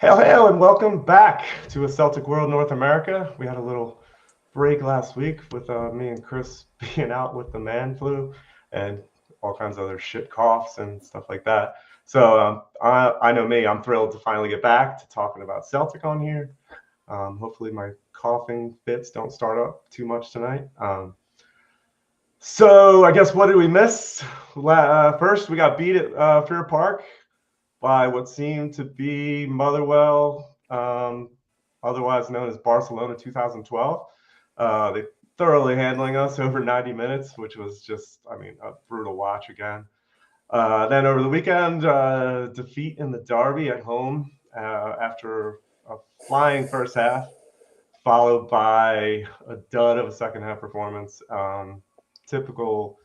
Hail, hail, and welcome back to A Celtic World North America. We had a little break last week with me and Chris being out with the man flu and all kinds of other shit coughs and stuff like that. So I know me, I'm thrilled to finally get back to talking about Celtic on here. Hopefully my coughing fits don't start up too much tonight. So I guess what did we miss? First, we got beat at Fair Park by what seemed to be Motherwell, otherwise known as Barcelona 2012. They thoroughly handling us over 90 minutes, which was just, a brutal watch again. Then over the weekend, defeat in the derby at home after a flying first half, followed by a dud of a second half performance. Typical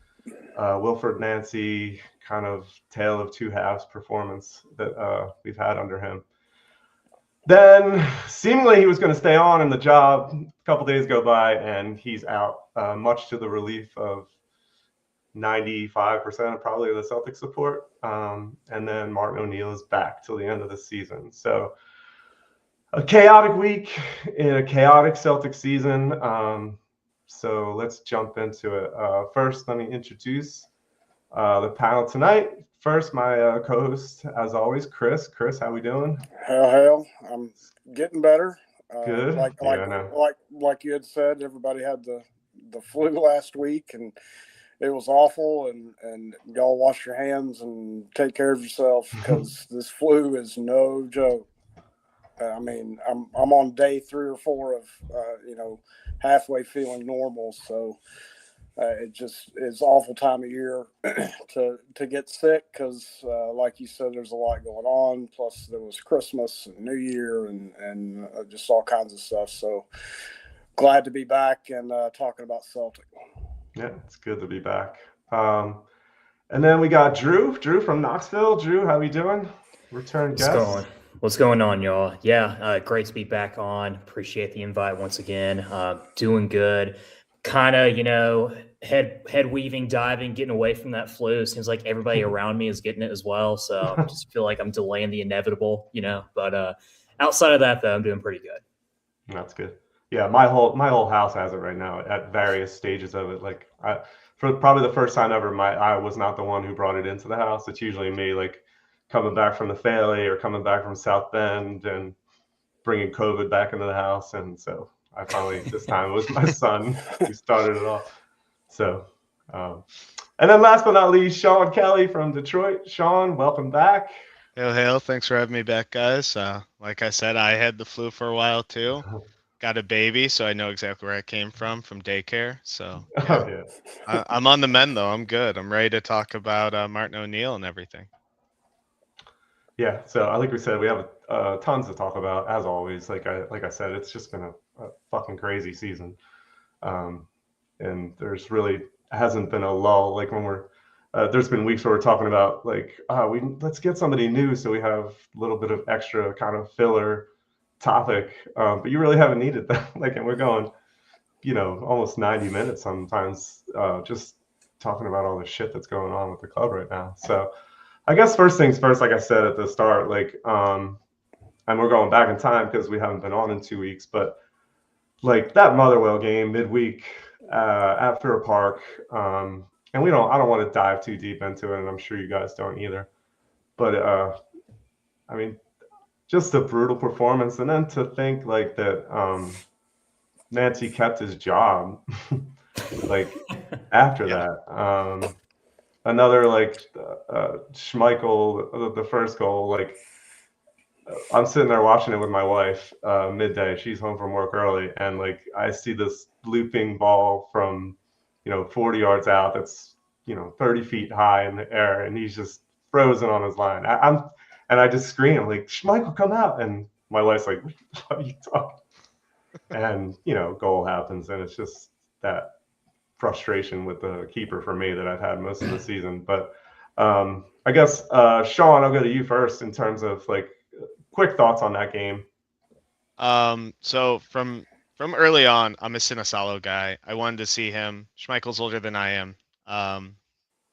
Wilfred Nancy kind of tale of two halves performance that we've had under him. Then seemingly he was going to stay on in the job. A couple days go by and he's out, much to the relief of 95% probably of the Celtic support. And then MartinO'Neill is back till the end of the season. So a chaotic week in a chaotic Celtic season. So let's jump into it. First, let me introduce the panel tonight. First, my co-host, as always, Chris. Chris, how we doing? Hell, I'm getting better. Good. Like you had said, everybody had the flu last week, and it was awful. And y'all wash your hands and take care of yourself because this flu is no joke. I'm on day 3 or 4 of halfway feeling normal, so it just is awful time of year to get sick because, like you said, there's a lot going on. Plus, there was Christmas and New Year and just all kinds of stuff. So glad to be back and talking about Celtic. Yeah, it's good to be back. And then we got Drew. Drew from Knoxville. Drew, how we doing? Return guest. What's going on, y'all? Yeah, great to be back on. Appreciate the invite once again. Doing good. Kind of, head weaving, diving, getting away from that flu. Seems like everybody around me is getting it as well. So I just feel like I'm delaying the inevitable, But outside of that, though, I'm doing pretty good. That's good. Yeah, my whole house has it right now at various stages of it. Like for probably the first time ever, I was not the one who brought it into the house. It's usually me, like coming back from the Fairley or coming back from South Bend and bringing COVID back into the house. And so I finally, this time it was my son who started it off. So, and then last but not least, Sean Kelly from Detroit. Sean, welcome back. Hail. Thanks for having me back, guys. Like I said, I had the flu for a while too. Got a baby, so I know exactly where I came from daycare. So yeah. I'm on the mend, though. I'm good. I'm ready to talk about MartinO'Neill and everything. Yeah, so like we said, we have tons to talk about as always. Like I said, it's just been a fucking crazy season, and there's really hasn't been a lull. Like when there's been weeks where we're talking about like let's get somebody new so we have a little bit of extra kind of filler topic, but you really haven't needed that. Like, and we're going, almost 90 minutes sometimes, just talking about all the shit that's going on with the club right now. So. I guess first things first, like I said at the start, like, and we're going back in time because we haven't been on in 2 weeks, but like that Motherwell game midweek at Fair Park, and I don't want to dive too deep into it, and I'm sure you guys don't either, but just a brutal performance, and then to think like that Nancy kept his job, like after that. Another like Schmeichel, the first goal. Like I'm sitting there watching it with my wife midday. She's home from work early, and like I see this looping ball from 40 yards out. That's 30 feet high in the air, and he's just frozen on his line. I just scream like Schmeichel, come out, and my wife's like, what are you talking? And goal happens, and it's just that frustration with the keeper for me that I've had most of the season. But I guess Sean, I'll go to you first in terms of like quick thoughts on that game. So from early on, I'm a Sinisalo guy. I wanted to see him. Schmeichel's older than I am.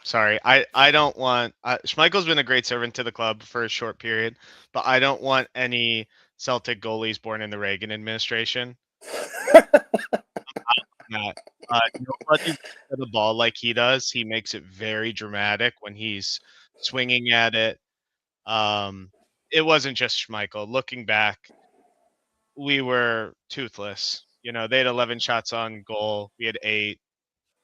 sorry. I don't want Schmeichel's been a great servant to the club for a short period, but I don't want any Celtic goalies born in the Reagan administration. That nobody at the ball like he does. He makes it very dramatic when he's swinging at it. It wasn't just Schmeichel. Looking back, we were toothless. They had 11 shots on goal. We had 8.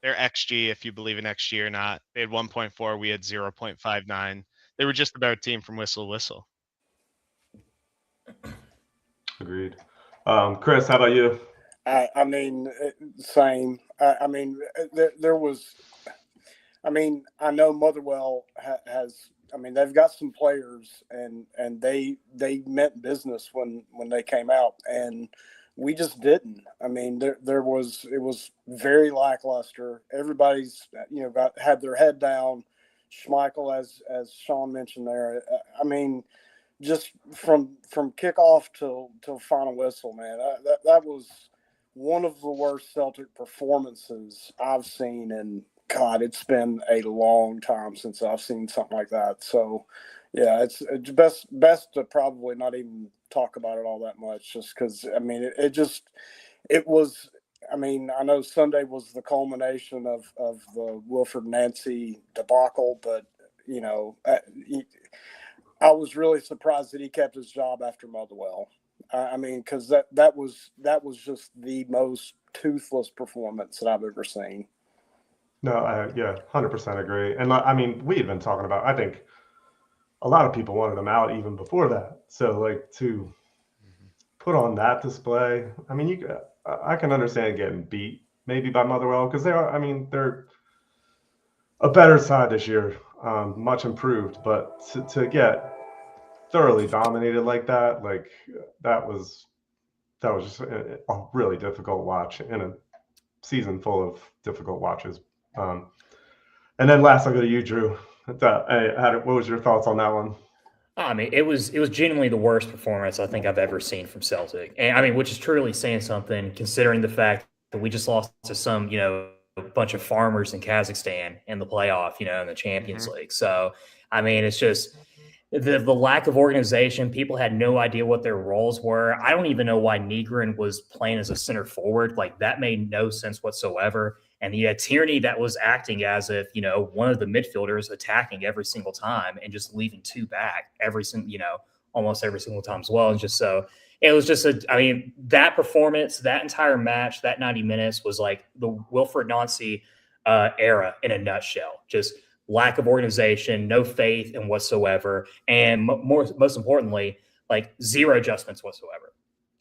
Their XG, if you believe in XG or not, they had 1.4. We had 0.59. They were just a better team from whistle to whistle. Agreed. Chris, how about you? I mean, same. I mean, there was. I mean, I know Motherwell has. I mean, they've got some players, and they meant business when they came out, and we just didn't. I mean, it was very lackluster. Everybody's had their head down. Schmeichel, as Sean mentioned there. I mean, just from kickoff till final whistle, man. That was one of the worst Celtic performances I've seen, and God, it's been a long time since I've seen something like that. So, yeah, it's best to probably not even talk about it all that much, just because I mean, it was. I mean, I know Sunday was the culmination of the Wilfred Nancy debacle, but I was really surprised that he kept his job after Motherwell. I mean, because that was just the most toothless performance that I've ever seen. No, 100% agree. And I mean, we had been talking about. I think a lot of people wanted him out even before that. So like to put on that display, I mean, I can understand getting beat maybe by Motherwell because they are. I mean, they're a better side this year, much improved. But to get thoroughly dominated like that, that was just a really difficult watch in a season full of difficult watches. And then last, I'll go to you, Drew. What was your thoughts on that one? I mean, it was genuinely the worst performance I think I've ever seen from Celtic, and I mean, which is truly saying something considering the fact that we just lost to some a bunch of farmers in Kazakhstan in the playoff, in the Champions League. So, I mean, it's just the lack of organization. People had no idea what their roles were. I don't even know why Nygren was playing as a center forward. Like, that made no sense whatsoever. And you had Tierney that was acting as if, one of the midfielders attacking every single time and just leaving 2 back almost every single time as well. And just so it was just that performance, that entire match, that 90 minutes was like the Wilfred Nancy era in a nutshell. Just lack of organization, no faith in whatsoever. And most importantly, like zero adjustments whatsoever.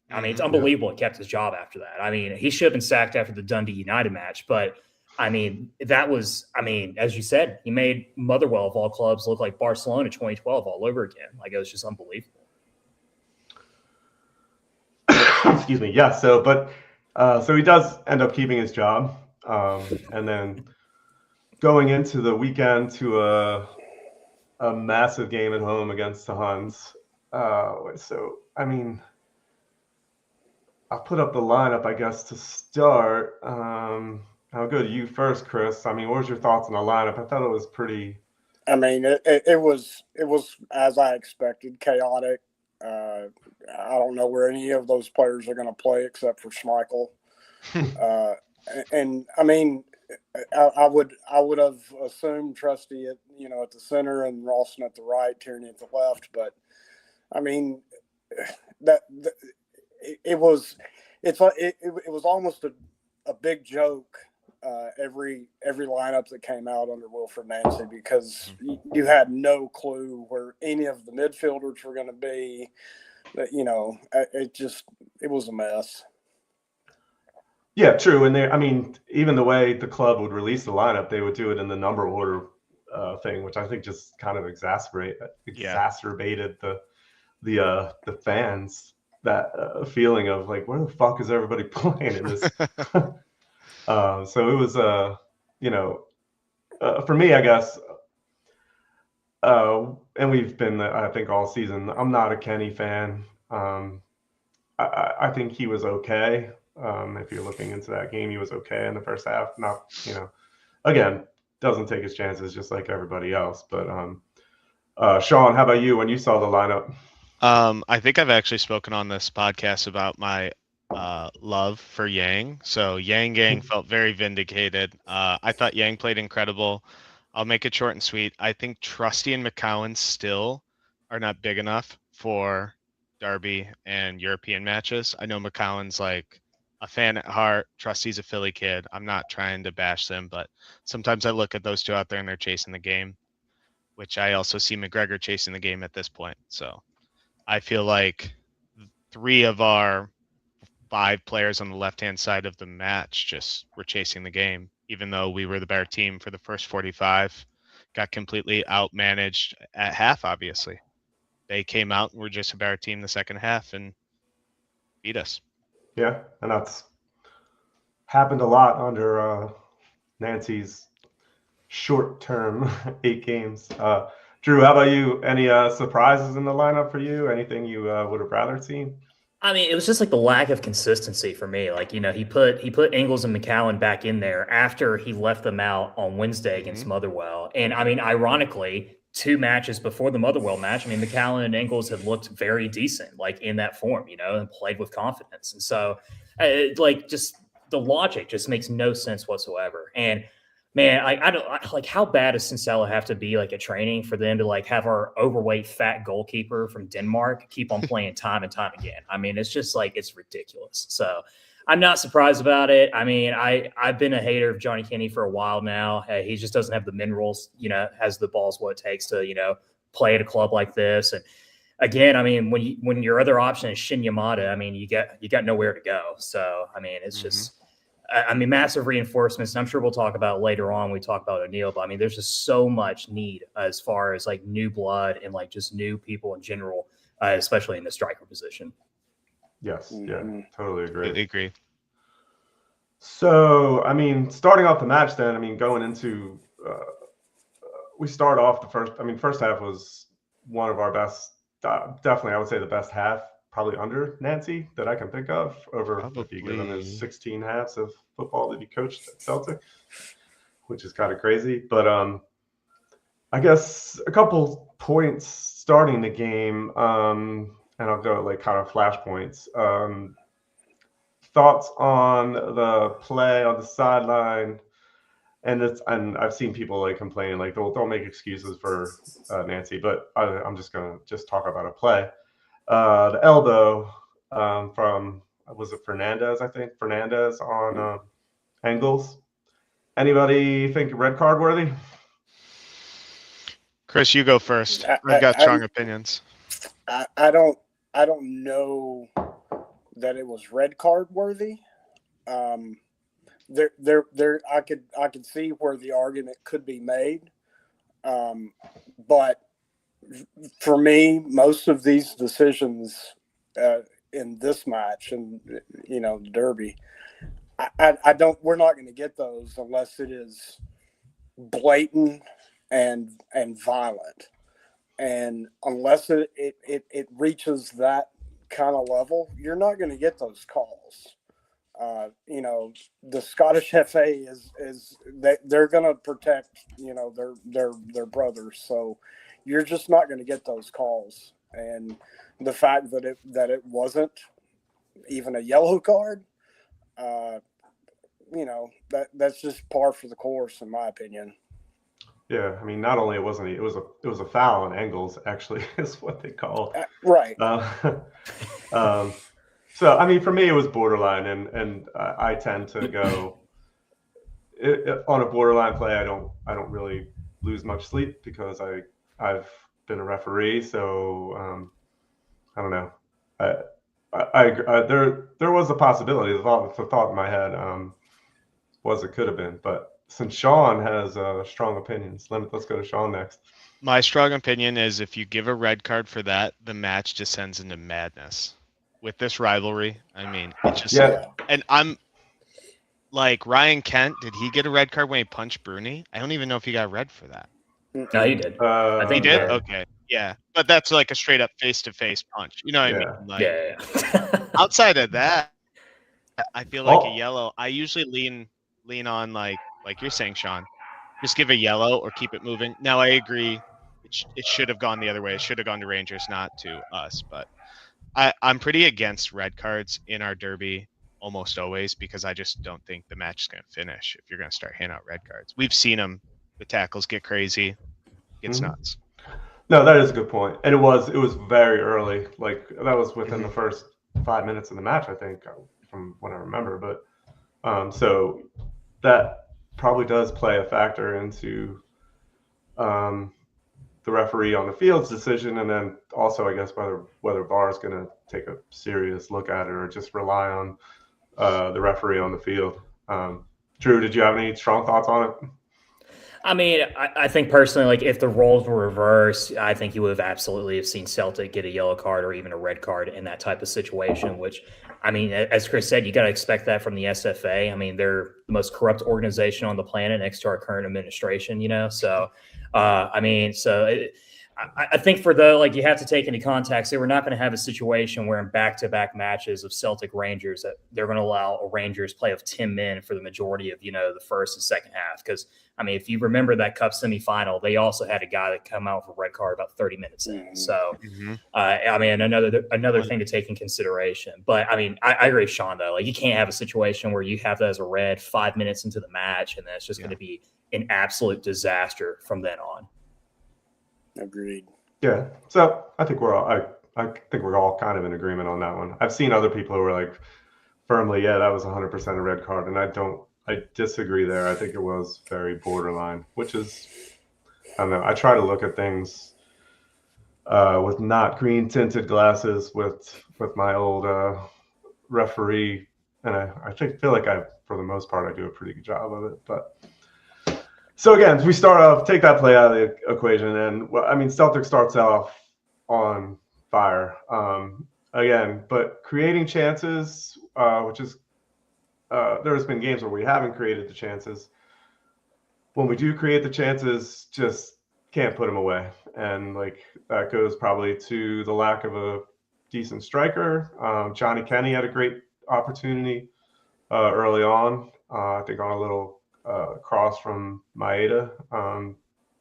I mean, it's unbelievable he kept his job after that. I mean, he should have been sacked after the Dundee United match, but I mean, as you said, he made Motherwell of all clubs look like Barcelona 2012 all over again. Like, it was just unbelievable. Excuse me. Yeah. So he does end up keeping his job. And then going into the weekend to a massive game at home against the Huns. So, I mean, I'll put up the lineup, I guess, to start. I'll go to you first, Chris. I mean, what was your thoughts on the lineup? I thought it was pretty. I mean, it was as I expected, chaotic. I don't know where any of those players are going to play except for Schmeichel. And I mean, I would have assumed Trusty at the center and Ralston at the right, Tierney at the left. But I mean, it was almost a big joke every lineup that came out under Wilfred Nancy, because you had no clue where any of the midfielders were going to be. It was a mess. Yeah, true. And even the way the club would release the lineup, they would do it in the number order thing, which I think just kind of exacerbated the fans, that feeling of like, where the fuck is everybody playing in this? So it was, for me, I guess, and we've been, I think, all season, I'm not a Kenny fan. I think he was okay. If you're looking into that game, he was okay in the first half. Not, again, doesn't take his chances just like everybody else. But Sean, how about you when you saw the lineup? I think I've actually spoken on this podcast about my love for Yang. So Yang felt very vindicated. I thought Yang played incredible. I'll make it short and sweet. I think Trusty and McCowan still are not big enough for Derby and European matches. I know McCowan's like a fan at heart. Trusty's a Philly kid. I'm not trying to bash them, but sometimes I look at those two out there and they're chasing the game, which I also see McGregor chasing the game at this point. So I feel like 3 of our 5 players on the left-hand side of the match just were chasing the game, even though we were the better team for the first 45. Got completely outmanaged at half, obviously. They came out and were just a better team the second half and beat us. Yeah, and that's happened a lot under Nancy's short-term 8 games. Drew, how about you? Any surprises in the lineup for you? Anything you would have rather seen? I mean, it was just like the lack of consistency for me. Like, you know, he put Ingles and McCowan back in there after he left them out on Wednesday against Motherwell. And I mean, ironically, 2 matches before the Motherwell match, I mean, McCowan and Ingles had looked very decent, like in that form, you know, and played with confidence. And so, like, just the logic just makes no sense whatsoever. And man, I don't like, how bad does Sincella have to be like at training for them to like have our overweight fat goalkeeper from Denmark keep on playing time and time again? I mean, it's just like, it's ridiculous. So I'm not surprised about it. I mean, I've been a hater of Johnny Kenny for a while now. He just doesn't have the minerals, you know, has the balls, what it takes to, you know, play at a club like this. And again, I mean, when your other option is Shin Yamada, I mean, you got nowhere to go. So, I mean, it's just, I mean, massive reinforcements. And I'm sure we'll talk about later on. We talk about O'Neill, but I mean, there's just so much need as far as like new blood and like just new people in general, especially in the striker position. Yes, yeah, totally agree. I agree. So, I mean, starting off the match, then, I mean, going into, we start off first half was one of our best. Definitely, I would say the best half. Probably under Nancy that I can think of over if you give him his 16 halves of football that he coached at Celtic, which is kind of crazy. But I guess a couple points starting the game, and I'll go like kind of flash points. Thoughts on the play on the sideline, and I've seen people like complaining like don't make excuses for Nancy, but I'm just gonna talk about a play. The elbow from, was it Fernandez? I think Fernandez on Engels. Anybody think red card worthy? Chris, you go first. I've got strong opinions. I don't know that it was red card worthy. There I could see where the argument could be made, but for me, most of these decisions in this match and, you know, Derby, we're not going to get those unless it is blatant and violent. And unless it reaches that kind of level, you're not going to get those calls. You know, the Scottish FA is they're going to protect, you know, their brothers. So you're just not going to get those calls. And the fact that it wasn't even a yellow card, you know, that's just par for the course, in my opinion. Yeah, I mean, not only it was a foul on Engels, actually, is what they call right. So I mean, for me, it was borderline, and I tend to go on a borderline play. I don't really lose much sleep because I've been a referee, so I don't know. There was a possibility. The thought in my head was it could have been, but since Sean has strong opinions, let's go to Sean next. My strong opinion is if you give a red card for that, the match descends into madness. With this rivalry, I mean, it's just and I'm like, Ryan Kent, did he get a red card when he punched Bruni? I don't even know if he got red for that. No, he did. I think he did. Okay, yeah, but that's like a straight up face-to-face punch. You know what I mean? Like, yeah. Outside of that, I feel like a yellow. I usually lean on like you're saying, Sean. just give a yellow or keep it moving. Now, I agree. It should have gone the other way. It should have gone to Rangers, not to us. But I'm pretty against red cards in our derby almost always because I just don't think the match is going to finish if you're going to start handing out red cards. We've seen them. The tackles get crazy. It's nuts. No, that is a good point. And it was very early. Like that was within the first 5 minutes of the match, I think, from what I remember. But so that probably does play a factor into the referee on the field's decision, and then also I guess whether VAR is going to take a serious look at it or just rely on the referee on the field. Drew, did you have any strong thoughts on it? I mean, I think personally, like if the roles were reversed, I think you would have absolutely have seen Celtic get a yellow card or even a red card in that type of situation, which, I mean, as Chris said, you got to expect that from the SFA. I mean, they're the most corrupt organization on the planet next to our current administration, you know? So, I think you have to take into context that we're not going to have a situation where in back-to-back matches of Celtic Rangers that they're going to allow a Rangers play of 10 men for the majority of, the first and second half. Because, I mean, if you remember that Cup semifinal, they also had a guy that come out with a red card about 30 minutes in. So, I mean, another thing to take in consideration. But, I mean, I agree with Sean, though. Like, you can't have a situation where you have that as a red 5 minutes into the match, and then it's just going to be an absolute disaster from then on. Agreed. Yeah. So I think I think we're all kind of in agreement on that one. I've seen other people who are like firmly, yeah, that was 100% a red card, and I disagree there. I think it was very borderline, which is, I don't know. I try to look at things with not green tinted glasses with my old referee, and I feel like for the most part I do a pretty good job of it, but. So again, we start off, take that play out of the equation, and I mean, Celtic starts off on fire again, but creating chances, which is there's been games where we haven't created the chances. When we do create the chances, just can't put them away, and like that goes probably to the lack of a decent striker. Johnny Kenny had a great opportunity early on, I think on a little. Cross from Maeda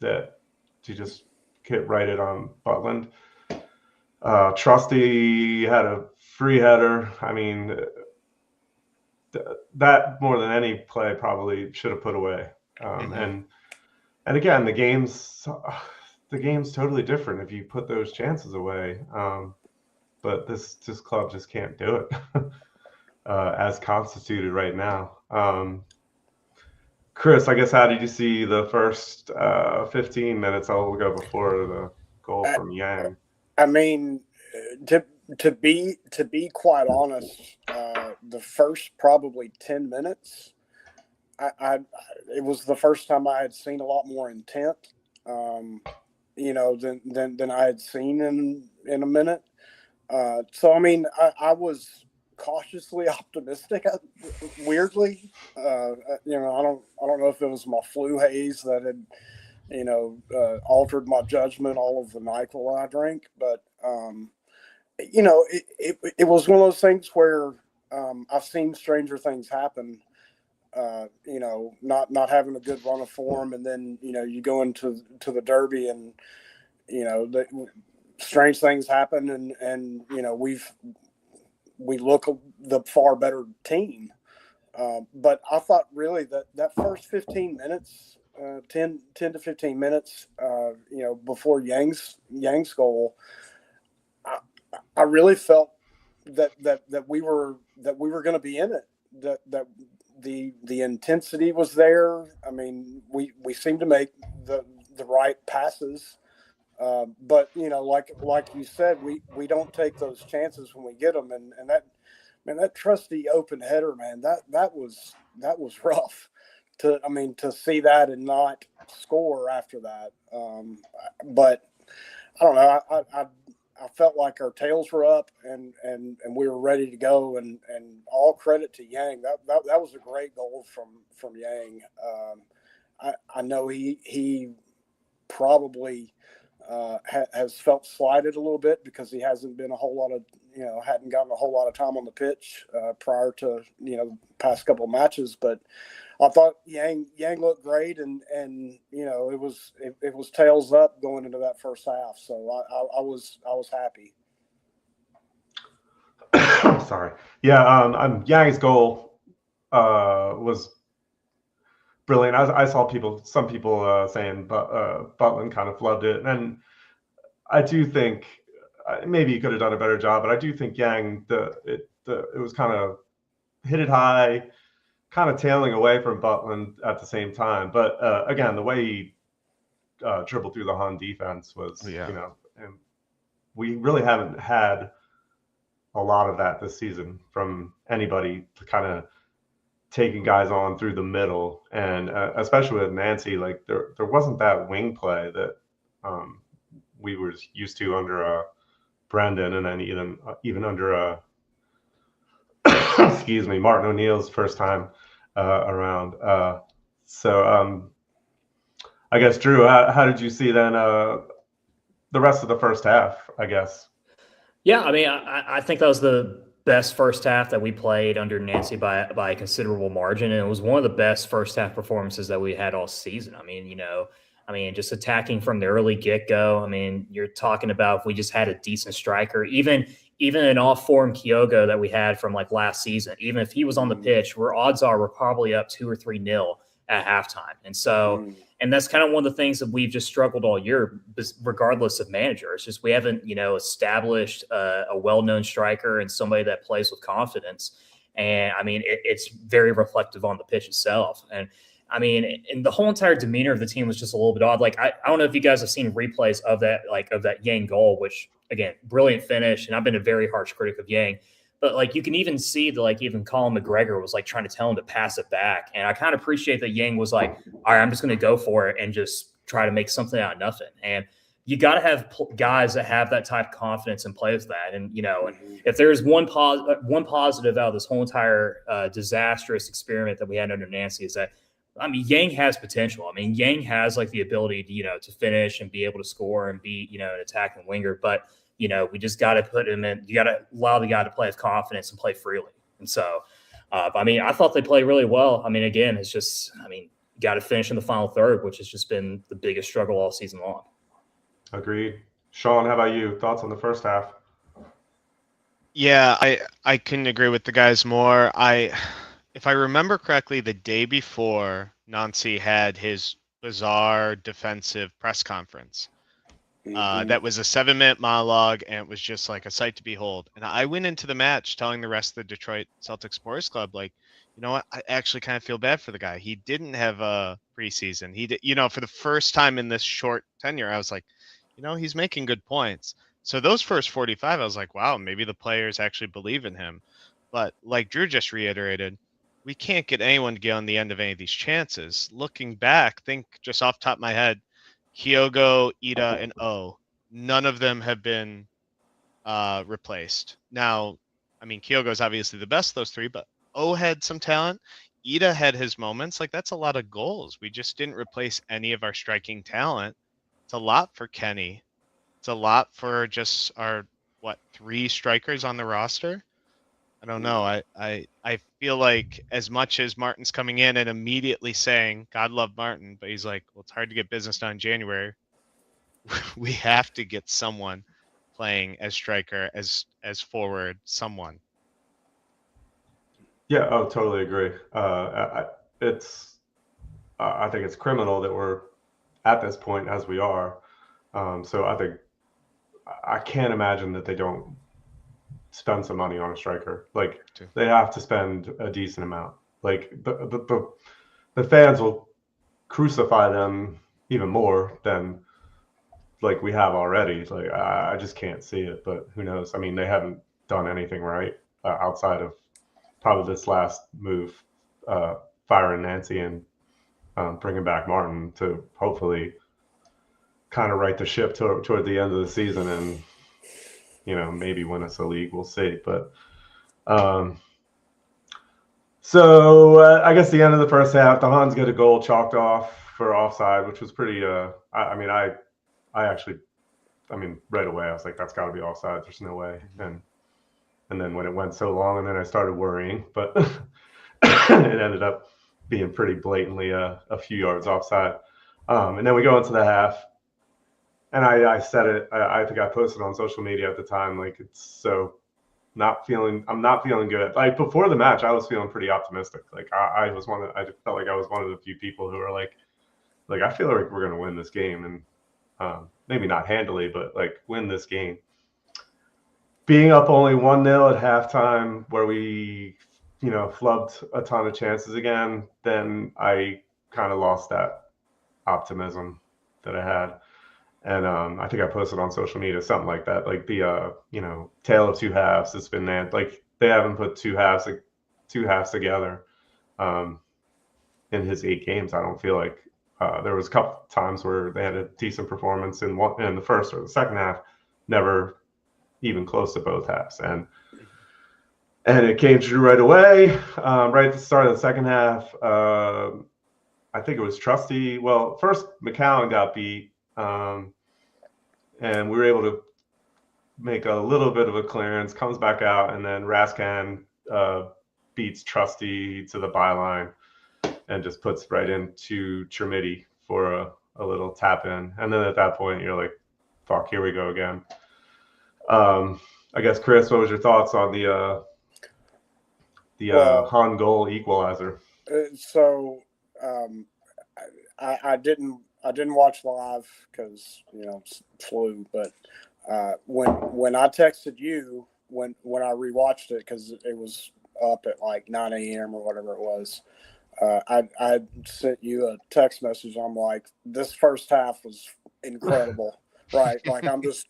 that he just hit right at Butland. Trusty had a free header. I mean, that more than any play probably should have put away. And again, the game's totally different if you put those chances away. But this club just can't do it as constituted right now. Chris, I guess, how did you see the first 15 minutes? I'll go before the goal from Yang. I mean, to be quite honest, the first probably 10 minutes, it was the first time I had seen a lot more intent, than I had seen in a minute. So I mean, I was cautiously optimistic. Weirdly, I don't know if it was my flu haze that had, altered my judgment all of the NyQuil I drank, but it was one of those things where I've seen stranger things happen. Not having a good run of form, and then you go into the Derby, and strange things happen, and we look the far better team. But I thought really that first 15 minutes, 10 to 15 minutes, before Yang's goal, I really felt that we were going to be in it. That the intensity was there. I mean, we seemed to make the right passes. But like you said, we don't take those chances when we get them, and that trusty open header, man, that was rough to see that and not score after that. But I don't know. I felt like our tails were up and we were ready to go, and all credit to Yang. That was a great goal from Yang. I know he probably has felt slighted a little bit because he hasn't been a whole lot of hadn't gotten a whole lot of time on the pitch prior to the past couple of matches, but I thought Yang looked great, and it was tails up going into that first half, so I was happy. Sorry. Yeah, Yang's goal was brilliant. I saw some people saying Butland kind of flubbed it, and I do think maybe he could have done a better job, but I do think Yang it was kind of hit it high, kind of tailing away from Butland at the same time. But again, the way he dribbled through the Hun defense was, and we really haven't had a lot of that this season from anybody to kind of taking guys on through the middle, and especially with Nancy, like there wasn't that wing play that we were used to under Brendan, and then even under excuse me, MartinO'Neill's first time around. So I guess, Drew, how did you see then the rest of the first half, I guess? Yeah, I mean, I think that was the best first half that we played under Nancy by a considerable margin, and it was one of the best first half performances that we had all season. I mean, just attacking from the early get-go. I mean, you're talking about if we just had a decent striker, even an off-form Kyogo that we had from like last season, even if he was on the pitch, odds are we're probably up 2 or 3-0 at halftime. And so, and that's kind of one of the things that we've just struggled all year, regardless of manager. It's just we haven't, established a well-known striker and somebody that plays with confidence. And I mean, it's very reflective on the pitch itself. And I mean, and the whole entire demeanor of the team was just a little bit odd. Like, I don't know if you guys have seen replays of that Yang goal, which again, brilliant finish. And I've been a very harsh critic of Yang, but like, you can even see that, like, even Colin McGregor was like trying to tell him to pass it back. And I kind of appreciate that Yang was like, all right, I'm just going to go for it and just try to make something out of nothing. And you got to have guys that have that type of confidence and play with that. And, and if there's one positive out of this whole entire disastrous experiment that we had under Nancy is that, I mean, Yang has potential. I mean, Yang has like the ability to, to finish and be able to score and be, an attacking winger. But, we just got to put him in. You got to allow the guy to play with confidence and play freely. And so, I mean, I thought they played really well. I mean, again, it's just, you got to finish in the final third, which has just been the biggest struggle all season long. Agreed. Sean, how about you? Thoughts on the first half? Yeah, I couldn't agree with the guys more. If I remember correctly, the day before, Nancy had his bizarre defensive press conference. That was a 7-minute monologue, and it was just like a sight to behold. And I went into the match telling the rest of the Detroit Celtic Sports Club, like, you know what? I actually kind of feel bad for the guy. He didn't have a preseason. He did, for the first time in this short tenure, I was like, he's making good points. So those first 45, I was like, wow, maybe the players actually believe in him. But like Drew just reiterated, we can't get anyone to get on the end of any of these chances. Looking back, think just off the top of my head, Kyogo, Ida, and O, none of them have been replaced. Now, I mean, Kyogo is obviously the best of those three, but O had some talent. Ida had his moments. Like, that's a lot of goals. We just didn't replace any of our striking talent. It's a lot for Kenny. It's a lot for just our, 3 strikers on the roster. I don't know. I feel like as much as Martin's coming in and immediately saying, God love Martin, but he's like, well, it's hard to get business done in January. We have to get someone playing as striker, as forward, someone. Yeah, totally agree. I think it's criminal that we're at this point as we are. So I can't imagine that they don't spend some money on a striker. Like, they have to spend a decent amount. Like, the fans will crucify them even more than like we have already. Like, I just can't see it, but who knows? I mean, they haven't done anything right outside of probably this last move, firing Nancy and bringing back Martin to hopefully kind of right the ship toward the end of the season and maybe win us a league. We'll see. But so I guess the end of the first half, the Huns get a goal chalked off for offside, which was pretty. I actually right away I was like, that's got to be offside. There's no way. And And then when it went so long, and then I started worrying, but it ended up being pretty blatantly a few yards offside. And then we go into the half, and I said it. I think I posted on social media at the time, like, it's so I'm not feeling good. Like, before the match, I was feeling pretty optimistic. Like, I felt like I was one of the few people who were like I feel like we're gonna win this game, and maybe not handily, but like win this game. Being up only 1-0 at halftime, where we, flubbed a ton of chances again, then I kind of lost that optimism that I had. And I think I posted on social media something like that, like the tale of two halves has been there. Like, they haven't put two halves together in his 8 games. I don't feel like there was a couple times where they had a decent performance in the first or the second half, never even close to both halves. And it came through right away, right at the start of the second half. I think it was Trusty. Well, first McCowan got beat. And we were able to make a little bit of a clearance, comes back out, and then Raskan beats Trusty to the byline and just puts right into Chermiti for a little tap in. And then at that point, you're like, fuck, here we go again. I guess, Chris, what was your thoughts on the Han goal equalizer? So I didn't watch live because flu, but when I texted you when I rewatched it, because it was up at like 9 a.m. or whatever it was, I sent you a text message. I'm like, this first half was incredible, right? Like, I'm just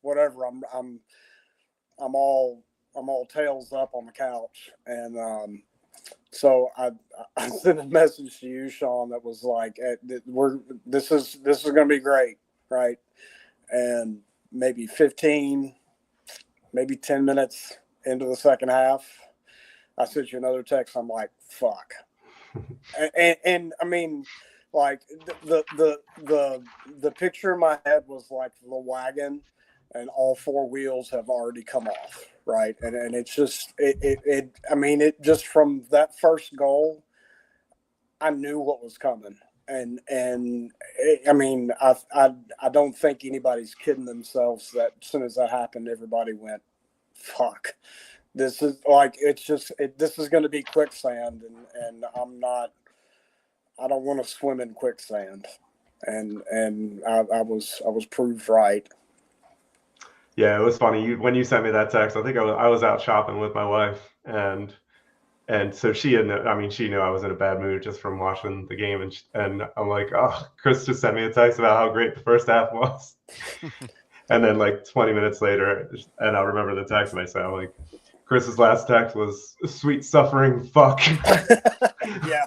whatever. I'm all tails up on the couch, and so I sent a message to you, Sean, that was like, this is going to be great, right? And maybe 10 minutes into the second half, I sent you another text. I'm like, fuck. and I mean, like, the picture in my head was like the wagon and all 4 wheels have already come off, right? And it's just it just from that first goal, I knew what was coming. And I don't think anybody's kidding themselves that as soon as that happened, everybody went, fuck. This is like, this is going to be quicksand, and I don't want to swim in quicksand. And I was proved right. Yeah, it was funny. When you sent me that text, I think I was out shopping with my wife, and so she knew I was in a bad mood just from watching the game, and I'm like, oh, Chris just sent me a text about how great the first half was, and then like 20 minutes later, and I remember the text, and I said, I'm like, Chris's last text was "sweet suffering fuck." yeah,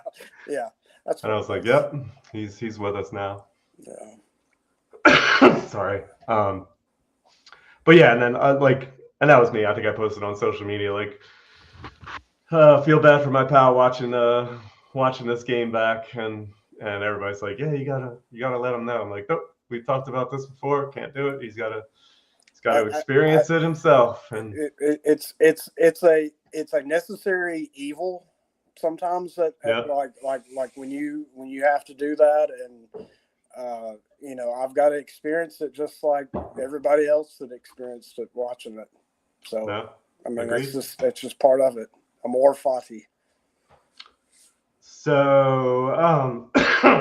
and I was like, yep, he's with us now. Yeah. Sorry. But yeah, and then and that was me. I think I posted on social media, like, feel bad for my pal watching this game back, and everybody's like, yeah, you gotta let him know. I'm like, nope, we've talked about this before. Can't do it. He's got to experience it himself. And it's a necessary evil sometimes, that like when you have to do that, and I've got to experience it just like everybody else that experienced it watching it. So no, I mean, agreed. that's just part of it. Amor fati. So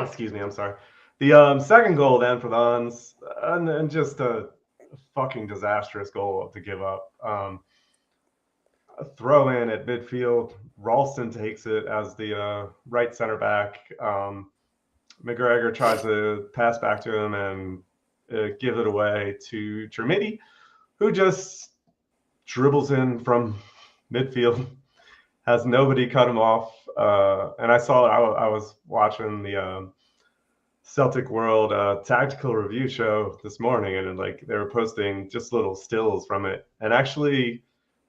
excuse me, I'm sorry. The second goal then for the Huns, and just a fucking disastrous goal to give up. A throw in at midfield. Ralston takes it as the right center back. McGregor tries to pass back to him and give it away to Chermiti, who just dribbles in from midfield, has nobody cut him off. And I was watching the Celtic World tactical review show this morning, and like they were posting just little stills from it. And actually,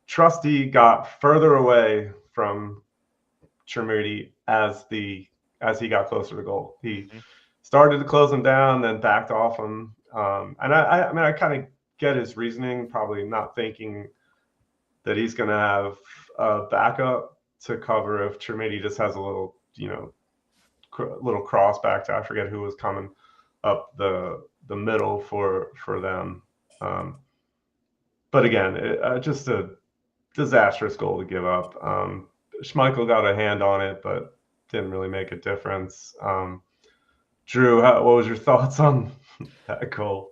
Trusty got further away from Chermiti as he got closer to goal. He started to close him down, then backed off him. And I kind of get his reasoning, probably not thinking that he's going to have a backup to cover if Trimidi just has a little, little cross back to, I forget who was coming up the middle for them. But again, just a disastrous goal to give up. Schmeichel got a hand on it, but didn't really make a difference. Drew, what was your thoughts on that goal?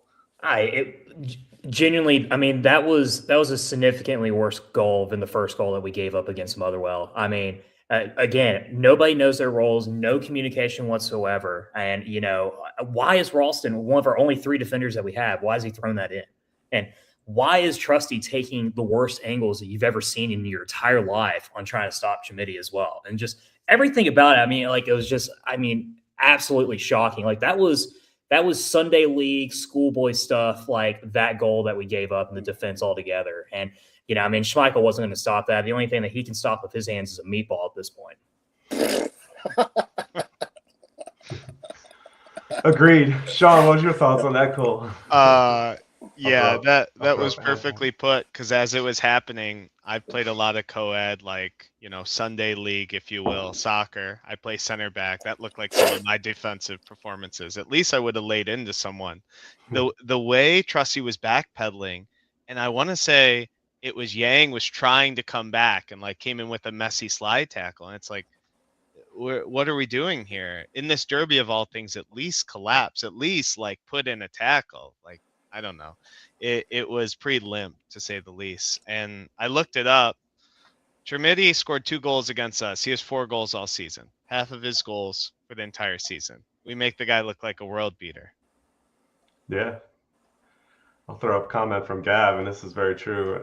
Genuinely, I mean, that was a significantly worse goal than the first goal that we gave up against Motherwell. I mean, again, nobody knows their roles, no communication whatsoever. And, why is Ralston one of our only 3 defenders that we have? Why is he throwing that in? And why is Trusty taking the worst angles that you've ever seen in your entire life on trying to stop Chimity as well? And just everything about it, I mean, like, it was just, absolutely shocking. Like, that was Sunday league schoolboy stuff, like that goal that we gave up in the defense altogether. And, Schmeichel wasn't going to stop that. The only thing that he can stop with his hands is a meatball at this point. Agreed. Sean, what was your thoughts on that goal? Yeah, that was perfectly put, because as it was happening, I played a lot of co-ed, like, Sunday league, if you will, soccer. I play center back. That looked like some of my defensive performances. At least I would have laid into someone. The way Trusty was backpedaling, and I want to say it was Yang was trying to come back and like came in with a messy slide tackle. And it's like, what are we doing here? In this derby of all things, at least collapse, at least like put in a tackle. Like, I don't know. It was pretty limp, to say the least. And I looked it up. Trimidi scored 2 goals against us. He has 4 goals all season. Half of his goals for the entire season. We make the guy look like a world beater. Yeah. I'll throw up a comment from Gav, and this is very true.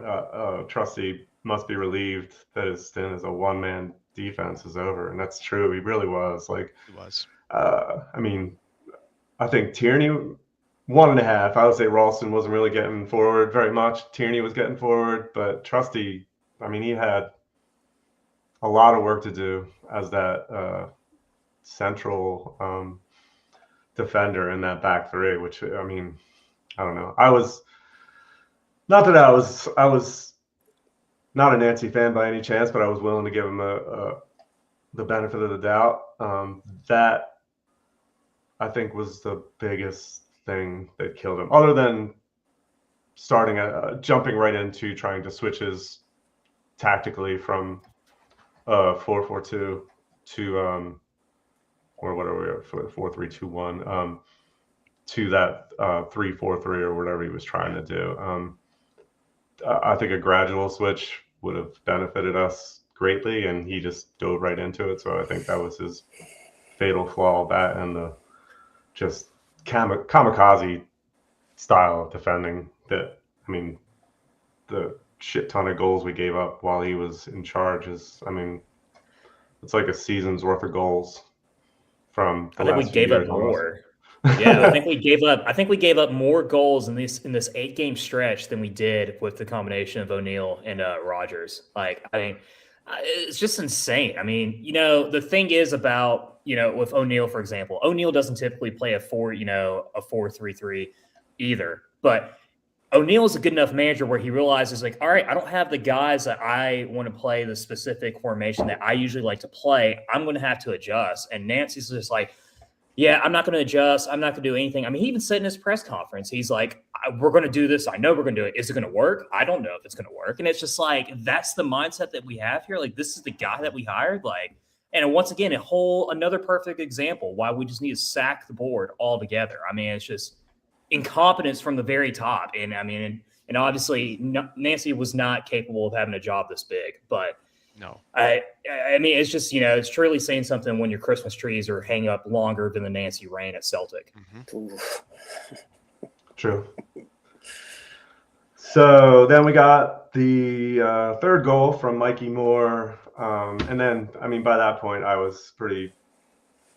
Trusty must be relieved that his stint as a one-man defense is over. And that's true. He really was. Like, He was. I think Tierney... 1.5. I would say Ralston wasn't really getting forward very much. Tierney was getting forward, but Trusty, he had a lot of work to do as that central defender in that back 3, which, I don't know. I was not a Nancy fan by any chance, but I was willing to give him the benefit of the doubt. That, I think, was the biggest thing that killed him, other than jumping right into trying to switch his tactically from 4-4-2 to or whatever we are, 4-3-2-1 to that 3-4-3 or whatever he was trying to do. I think a gradual switch would have benefited us greatly, and he just dove right into it. So I think that was his fatal flaw, that and the just kamikaze style of defending. That, the shit ton of goals we gave up while he was in charge is, it's like a season's worth of goals from the I think we gave up more. Yeah, I think we gave up more goals in this 8-game stretch than we did with the combination of O'Neill and Rogers. It's just insane. The thing is about, with O'Neill, for example, O'Neill doesn't typically play a 4-3-3 either. But O'Neill is a good enough manager where he realizes, like, all right, I don't have the guys that I want to play the specific formation that I usually like to play. I'm going to have to adjust. And Nancy's just like, yeah, I'm not going to adjust. I'm not going to do anything. He even said in his press conference, he's like, we're going to do this. I know we're going to do it. Is it going to work? I don't know if it's going to work. And it's just like, that's the mindset that we have here. Like, this is the guy that we hired. Like, and once again, another perfect example why we just need to sack the board altogether. It's just incompetence from the very top. And and obviously Nancy was not capable of having a job this big, but no, it's just, it's truly saying something when your Christmas trees are hanging up longer than the Nancy rain at Celtic. Mm-hmm. True. So then we got the third goal from Mikey Moore. And then, by that point, I was pretty,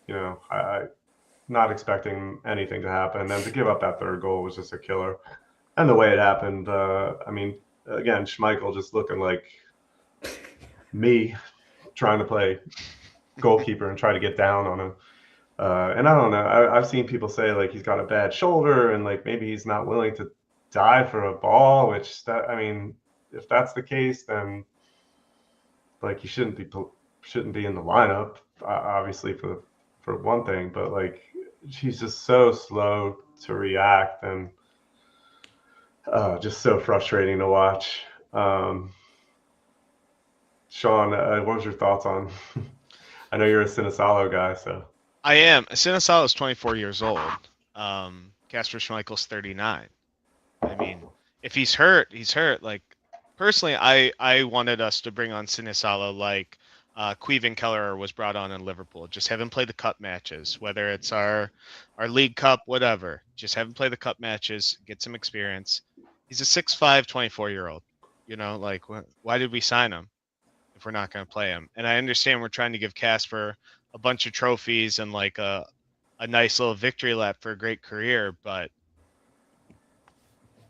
I not expecting anything to happen. And then to give up that third goal was just a killer. And the way it happened, again, Schmeichel just looking like me trying to play goalkeeper and try to get down on him. And I don't know. I've seen people say, like, he's got a bad shoulder and, like, maybe he's not willing to dive for a ball, which if that's the case, then like he shouldn't be in the lineup, obviously for one thing, but like he's just so slow to react and just so frustrating to watch. Sean, what was your thoughts on? I know you're a Sinisalo guy, so. I am. Sinisalo is 24 years old. Kasper Schmeichel's 39. I mean, if he's hurt, he's hurt. Like, personally, I wanted us to bring on Sinisalo like Queven Keller was brought on in Liverpool. Just have him play the cup matches, whether it's our League Cup, whatever. Just have him play the cup matches, get some experience. He's a 6'5", 24-year-old. You know, like, why did we sign him if we're not going to play him? And I understand we're trying to give Kasper a bunch of trophies and like a nice little victory lap for a great career, but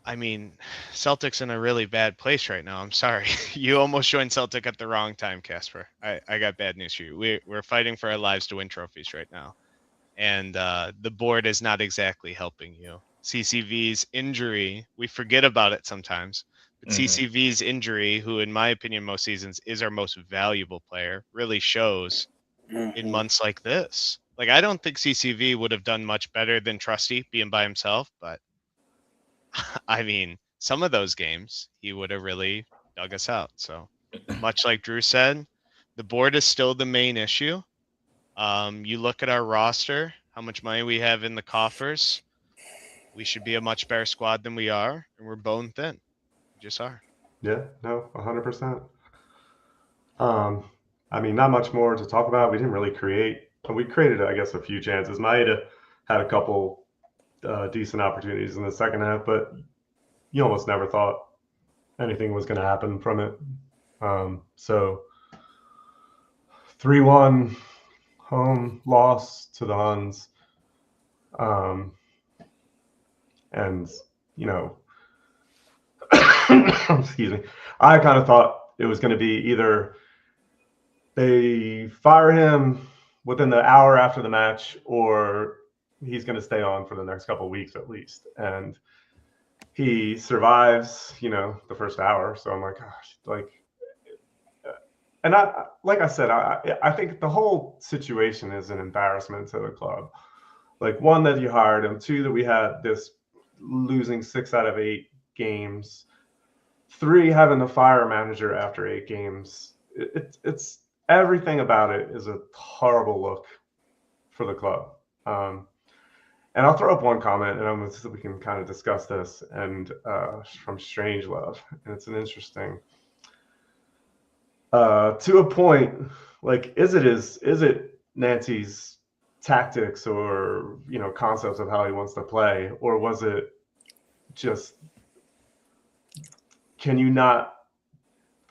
I mean, Celtic's in a really bad place right now. I'm sorry. You almost joined Celtic at the wrong time, Kasper. I got bad news for you. We're fighting for our lives to win trophies right now. And the board is not exactly helping you. CCV's injury, we forget about it sometimes, but CCV's injury, who in my opinion most seasons is our most valuable player, really shows in months like this. Like, I don't think CCV would have done much better than Trusty being by himself, but I mean, some of those games, he would have really dug us out. So much like Drew said, the board is still the main issue. You look at our roster, how much money we have in the coffers. We should be a much better squad than we are, and we're bone thin. We just are. Yeah, no, 100%. I mean, not much more to talk about. We didn't really create. We created, I guess, a few chances. Maeda had a couple decent opportunities in the second half, but you almost never thought anything was going to happen from it. So 3-1 home loss to the Huns. And, you know, excuse me, I kind of thought it was going to be either they fire him within the hour after the match or he's going to stay on for the next couple of weeks at least. And he survives, you know, the first hour. So I'm like, gosh, like, and like I said, I think the whole situation is an embarrassment to the club. Like, one, that you hired him, two, that we had this losing 6 out of 8 games, 3, having to fire a manager after 8 games. It's everything about it is a horrible look for the club. And I'll throw up one comment, and so we can kind of discuss this, and from Strangelove, and it's an interesting, to a point, like, is it Nancy's tactics or, you know, concepts of how he wants to play, or was it just, can you not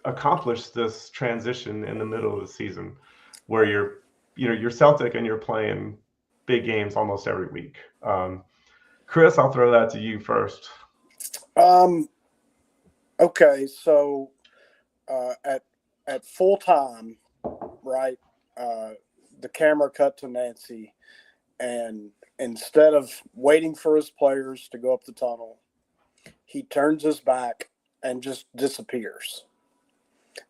accomplish this transition in the middle of the season where you're Celtic and you're playing big games almost every week? Chris, I'll throw that to you first. Okay, so at full time, right? The camera cut to Nancy, and instead of waiting for his players to go up the tunnel, he turns his back and just disappears.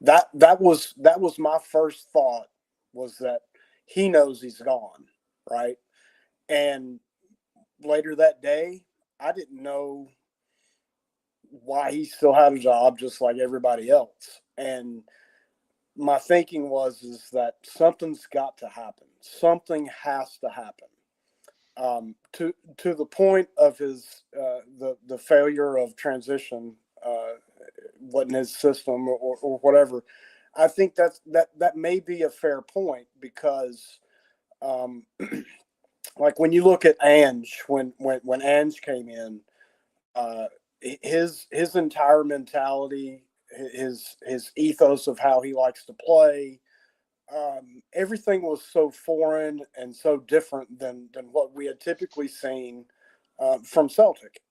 That was my first thought, was that he knows he's gone, right? And later that day, I didn't know why he still had a job just like everybody else. And my thinking is that something's got to happen. Something has to happen. To the point of his the failure of transition, wasn't his system or whatever. I think that may be a fair point, because like when you look at Ange, when Ange came in, his entire mentality, his ethos of how he likes to play, everything was so foreign and so different than what we had typically seen from Celtic.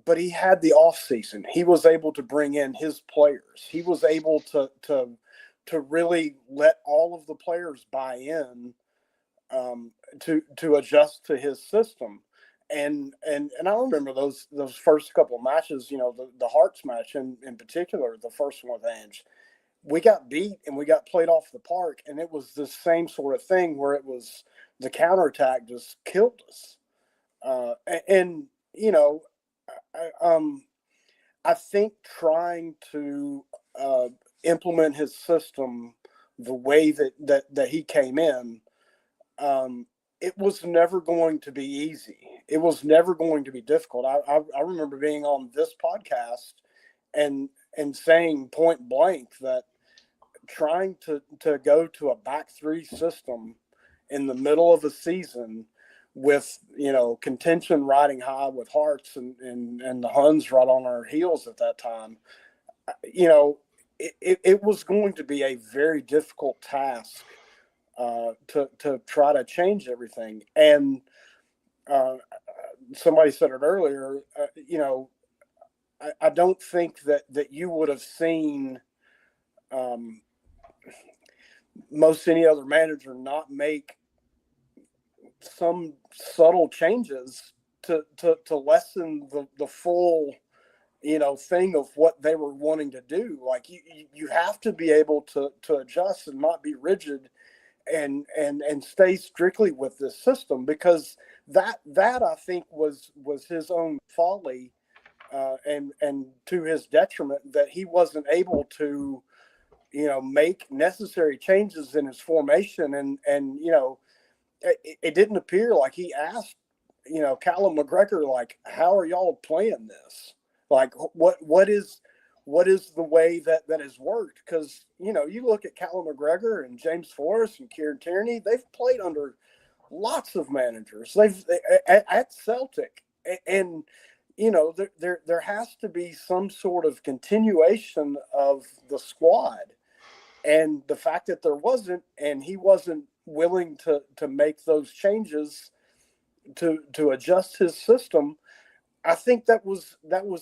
But he had the off season. He was able to bring in his players. He was able to really let all of the players buy in, to adjust to his system. I remember those first couple of matches, the Hearts match in particular, the first one with Ange. We got beat and we got played off the park, and it was the same sort of thing where it was the counterattack just killed us. I think trying to implement his system the way that he came in, it was never going to be easy. It was never going to be difficult. I remember being on this podcast and saying point blank that trying to go to a back three system in the middle of a season with, contention riding high with Hearts and the Huns right on our heels at that time, it was going to be a very difficult task to try to change everything. And somebody said it earlier, I don't think that you would have seen most any other manager not make some subtle changes to lessen the full thing of what they were wanting to do. Like you have to be able to adjust and not be rigid and stay strictly with this system, because that I think was his own folly and to his detriment, that he wasn't able to make necessary changes in his formation. And it didn't appear like he asked, Callum McGregor, like, how are y'all playing this? Like, what is the way that has worked? Because, you look at Callum McGregor and James Forrest and Kieran Tierney, they've played under lots of managers. They've at Celtic, and there has to be some sort of continuation of the squad. And the fact that there wasn't, and he wasn't willing to make those changes to adjust his system, I think that was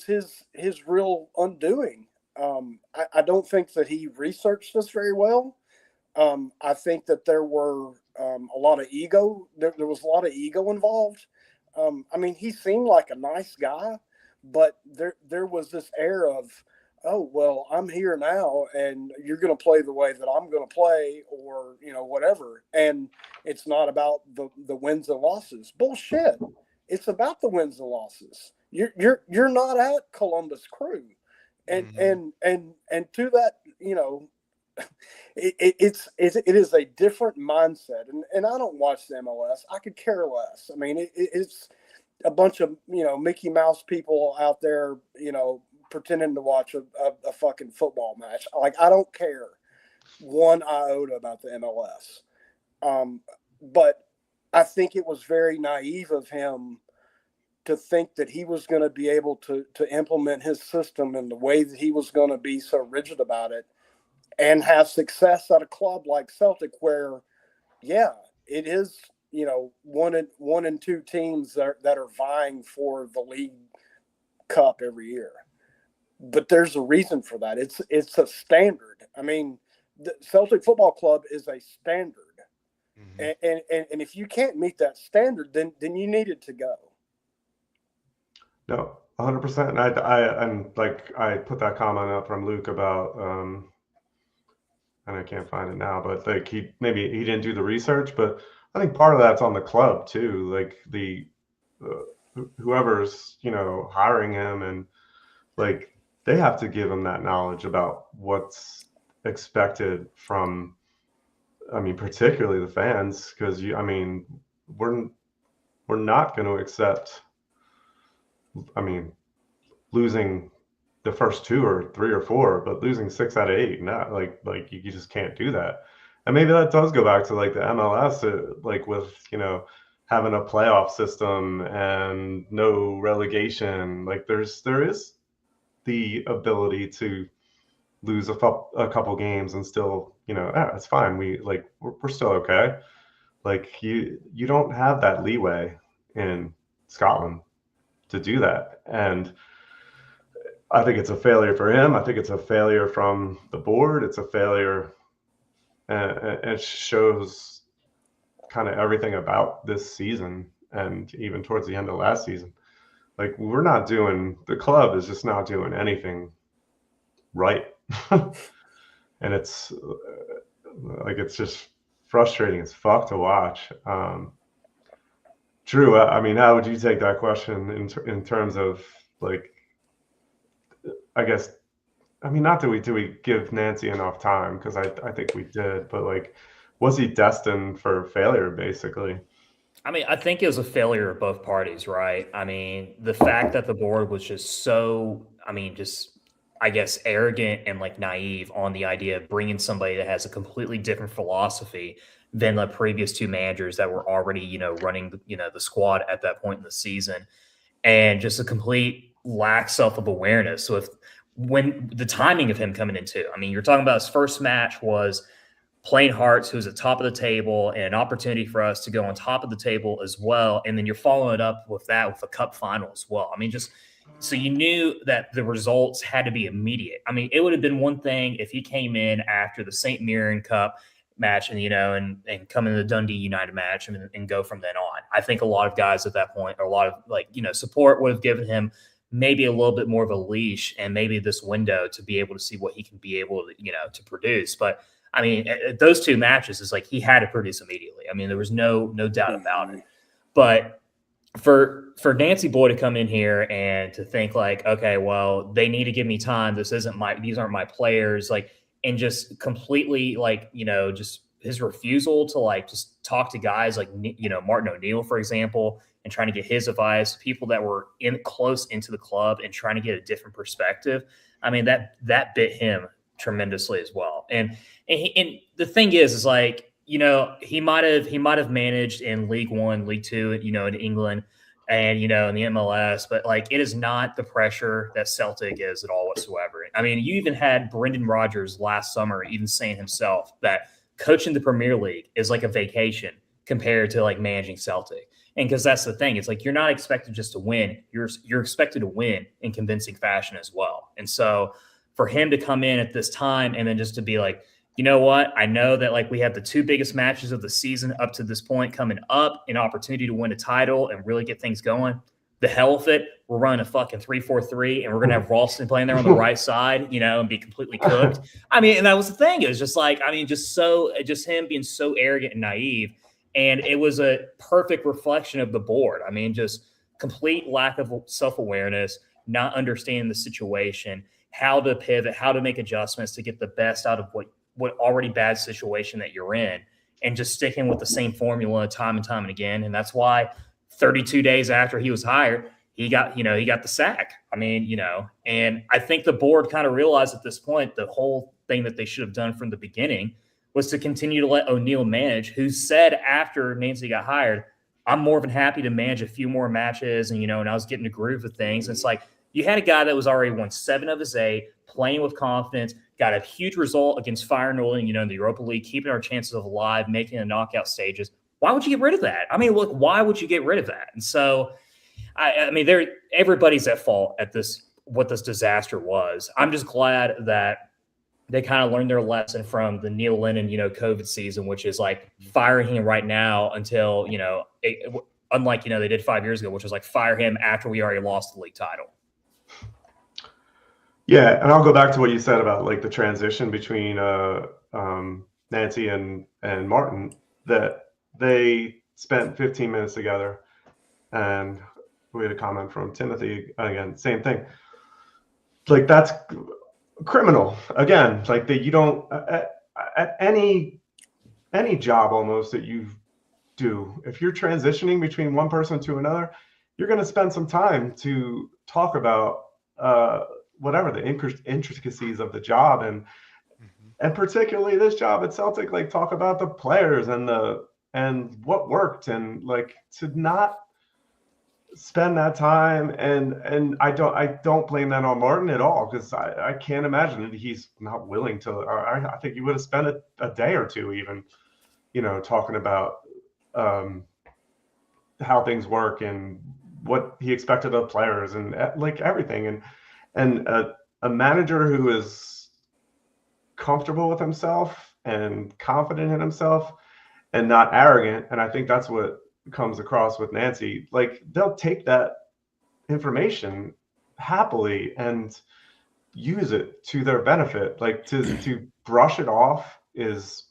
his real undoing. I don't think that he researched this very well. I think that there were a lot of ego. There was a lot of ego involved. He seemed like a nice guy, but there was this air of, oh, well, I'm here now and you're going to play the way that I'm going to play, or, whatever. And it's not about the wins and losses. Bullshit. It's about the wins and losses. You're not at Columbus Crew. And to that, it is a different mindset. And I don't watch the MLS. I could care less. It's a bunch of, Mickey Mouse people out there, pretending to watch a fucking football match. Like, I don't care one iota about the MLS. But I think it was very naive of him to think that he was going to be able to implement his system in the way that he was going to be so rigid about it and have success at a club like Celtic, where, yeah, it is, one and two teams that are vying for the League Cup every year. But there's a reason for that. It's a standard. The Celtic Football Club is a standard. Mm-hmm. And if you can't meet that standard, then you need it to go. No, 100%. And I put that comment up from Luke about, and I can't find it now, but like he didn't do the research, but I think part of that's on the club too. Like the whoever's hiring him, and like they have to give him that knowledge about what's expected from, particularly the fans, because we're not going to accept, losing the first 2 or 3 or 4, but losing 6 out of 8, not like you just can't do that. And maybe that does go back to like the MLS, with having a playoff system and no relegation. Like there is the ability to lose a couple games and still, it's fine. We're still okay. Like you don't have that leeway in Scotland to do that. And I think it's a failure for him. I think it's a failure from the board. It's a failure. And it shows kind of everything about this season. and even towards the end of last season. Like, the club is just not doing anything right. And it's it's just frustrating as fuck to watch. Drew, I mean, how would you take that question in terms of, like, I guess, I mean, not do we give Nancy enough time, because I think we did, but like, was he destined for failure, basically? I mean, I think it was a failure of both parties, right? I mean, the fact that the board was just so, I guess, arrogant and like naive on the idea of bringing somebody that has a completely different philosophy than the previous two managers that were already, running, the squad at that point in the season, and just a complete lack self-awareness. So when the timing of him coming into, I mean, you're talking about his first match was playing Hearts, who's at top of the table, and an opportunity for us to go on top of the table as well. And then you're following it up with that with a cup final as well. I mean, just so you knew that the results had to be immediate. I mean, it would have been one thing if he came in after the St. Mirren Cup match and, and come in the Dundee United match and go from then on. I think a lot of guys at that point, or a lot of support would have given him maybe a little bit more of a leash and maybe this window to be able to see what he can be able to, to produce. But I mean, those two matches is like he had to produce immediately. I mean, there was no doubt about it. But for Nancy Boy to come in here and to think like, okay, well, they need to give me time. These aren't my players. Like, and just completely just his refusal to just talk to guys like, MartinO'Neill, for example, and trying to get his advice, people that were close into the club and trying to get a different perspective. I mean, that bit him tremendously as well. And the thing is like, he might have managed in League One, League Two, in England and, in the MLS, but like, it is not the pressure that Celtic is at all whatsoever. I mean, you even had Brendan Rodgers last summer even saying himself that coaching the Premier League is like a vacation compared to like managing Celtic. And because that's the thing, it's like, you're not expected just to win. You're expected to win in convincing fashion as well. And so for him to come in at this time and then just to be like, you know what? I know that like we have the two biggest matches of the season up to this point coming up, an opportunity to win a title and really get things going. The hell with it. We're running a fucking 3-4-3 and we're going to have Ralston playing there on the right side, and be completely cooked. I mean, and that was the thing. It was just like, I mean, just him being so arrogant and naive. And it was a perfect reflection of the board. I mean, just complete lack of self-awareness, not understanding the situation, how to pivot, how to make adjustments to get the best out of what already bad situation that you're in, and just sticking with the same formula time and time and again. And that's why 32 days after he was hired, he got the sack. I mean, and I think the board kind of realized at this point, the whole thing that they should have done from the beginning was to continue to let O'Neill manage, who said after Nancy got hired, I'm more than happy to manage a few more matches. And, and I was getting a groove of things. And it's like, you had a guy that was already won 7 of his 8, playing with confidence, got a huge result against Feyenoord, in the Europa League, keeping our chances of alive, making the knockout stages. Why would you get rid of that? I mean, look, why would you get rid of that? And so, I mean, everybody's at fault at what this disaster was. I'm just glad that they kind of learned their lesson from the Neil Lennon, COVID season, which is like firing him right now until, unlike, they did 5 years ago, which was like fire him after we already lost the league title. Yeah, and I'll go back to what you said about like the transition between Nancy and Martin, that they spent 15 minutes together, and we had a comment from Timothy again, same thing. Like, that's criminal again. Like, that you don't at any job almost that you do, if you're transitioning between one person to another, you're going to spend some time to talk about whatever the intricacies of the job, and particularly this job at Celtic, like, talk about the players and what worked, and like, to not spend that time. And I don't blame that on Martin at all, because I can't imagine that he's not willing to. I think he would have spent a day or two even, talking about how things work and what he expected of players and like everything. And a manager who is comfortable with himself and confident in himself and not arrogant. And I think that's what comes across with Nancy, like they'll take that information happily and use it to their benefit. Like to brush it off is,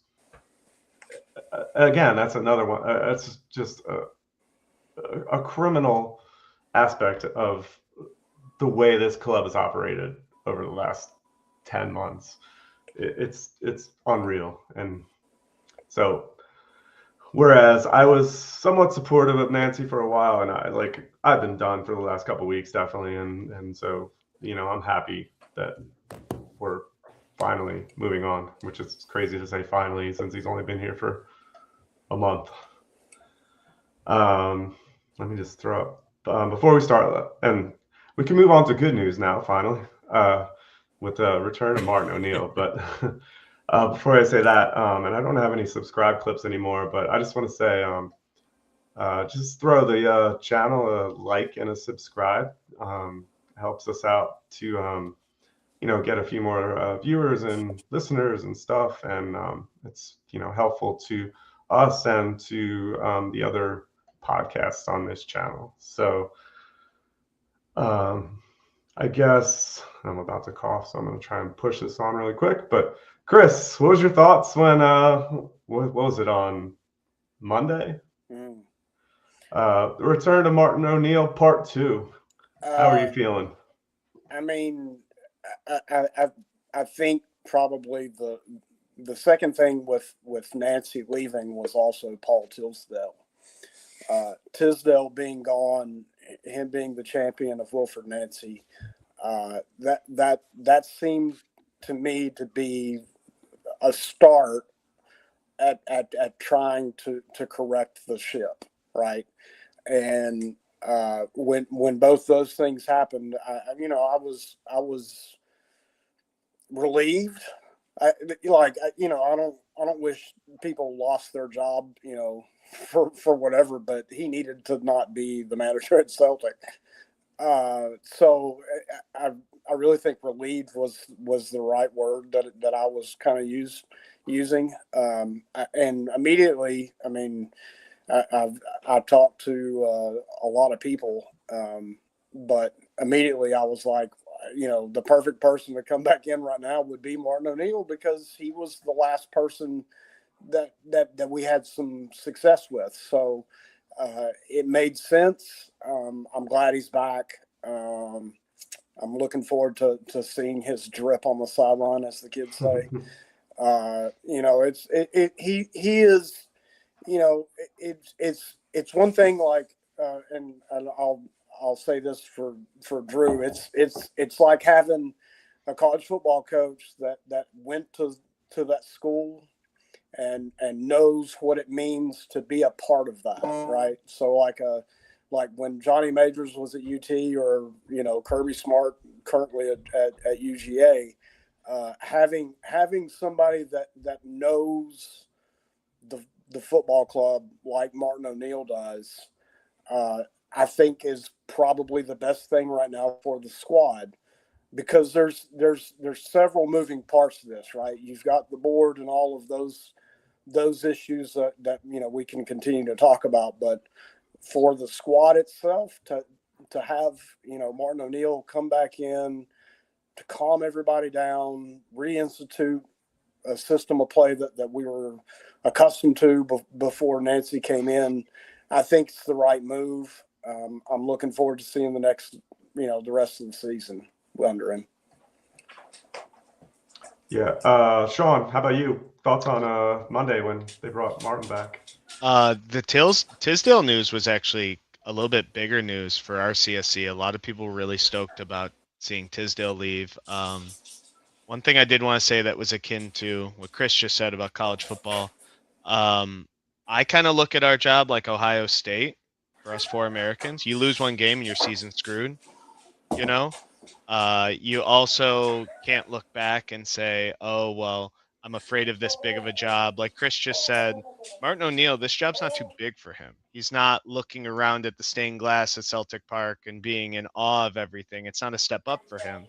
again, that's another one. That's just a criminal aspect of the way this club has operated over the last 10 months. It's unreal. And so, whereas I was somewhat supportive of Nancy for a while, and I've been done for the last couple of weeks, definitely. And so, I'm happy that we're finally moving on, which is crazy to say finally, since he's only been here for a month. Let me just throw up, before we start, and we can move on to good news now, finally, with the return of Martin O'Neill. But before I say that, and I don't have any subscribe clips anymore, but I just want to say, just throw the channel a like and a subscribe. Helps us out to, get a few more viewers and listeners and stuff. And it's, helpful to us and to the other podcasts on this channel. So I guess I'm about to cough, so I'm going to try and push this on really quick. But Chris, what was your thoughts when, what was it, on Monday? The return to Martin O'Neill Part 2. How are you feeling? I mean, I think probably the second thing with Nancy leaving was also Paul Tisdale. Tisdale being gone, him being the champion of Wilford Nancy, that seemed to me to be a start at trying to correct the ship, right? And when both those things happened, I was relieved. I don't wish people lost their job, for whatever, but he needed to not be the manager at Celtic. So I really think relieved was the right word that I was kind of using. And immediately, I mean, I've talked to a lot of people, but immediately I was like, the perfect person to come back in right now would be Martin O'Neill, because he was the last person that we had some success with. So it made sense. I'm glad he's back. I'm looking forward to seeing his drip on the sideline, as the kids say. He is, it's one thing, like, and I'll say this for Drew. It's like having a college football coach that went to that school and knows what it means to be a part of that, right? So like when Johnny Majors was at UT, or Kirby Smart currently at UGA, having somebody that knows the football club like Martin O'Neill does, I think is probably the best thing right now for the squad, because there's several moving parts to this, right? You've got the board and all of those issues that we can continue to talk about, but for the squad itself to have Martin O'Neill come back in to calm everybody down, reinstitute a system of play that we were accustomed to before Nancy came in, I think it's the right move. I'm looking forward to seeing the rest of the season under him. Yeah. Sean, how about you? Thoughts on Monday when they brought Martin back? The Tisdale news was actually a little bit bigger news for our CSC. A lot of people were really stoked about seeing Tisdale leave. One thing I did want to say that was akin to what Chris just said about college football. I kind of look at our job like Ohio State for us 4 Americans. You lose one game and your season's screwed, You also can't look back and say, oh, well, I'm afraid of this big of a job. Like Chris just said, Martin O'Neill, this job's not too big for him. He's not looking around at the stained glass at Celtic Park and being in awe of everything. It's not a step up for him.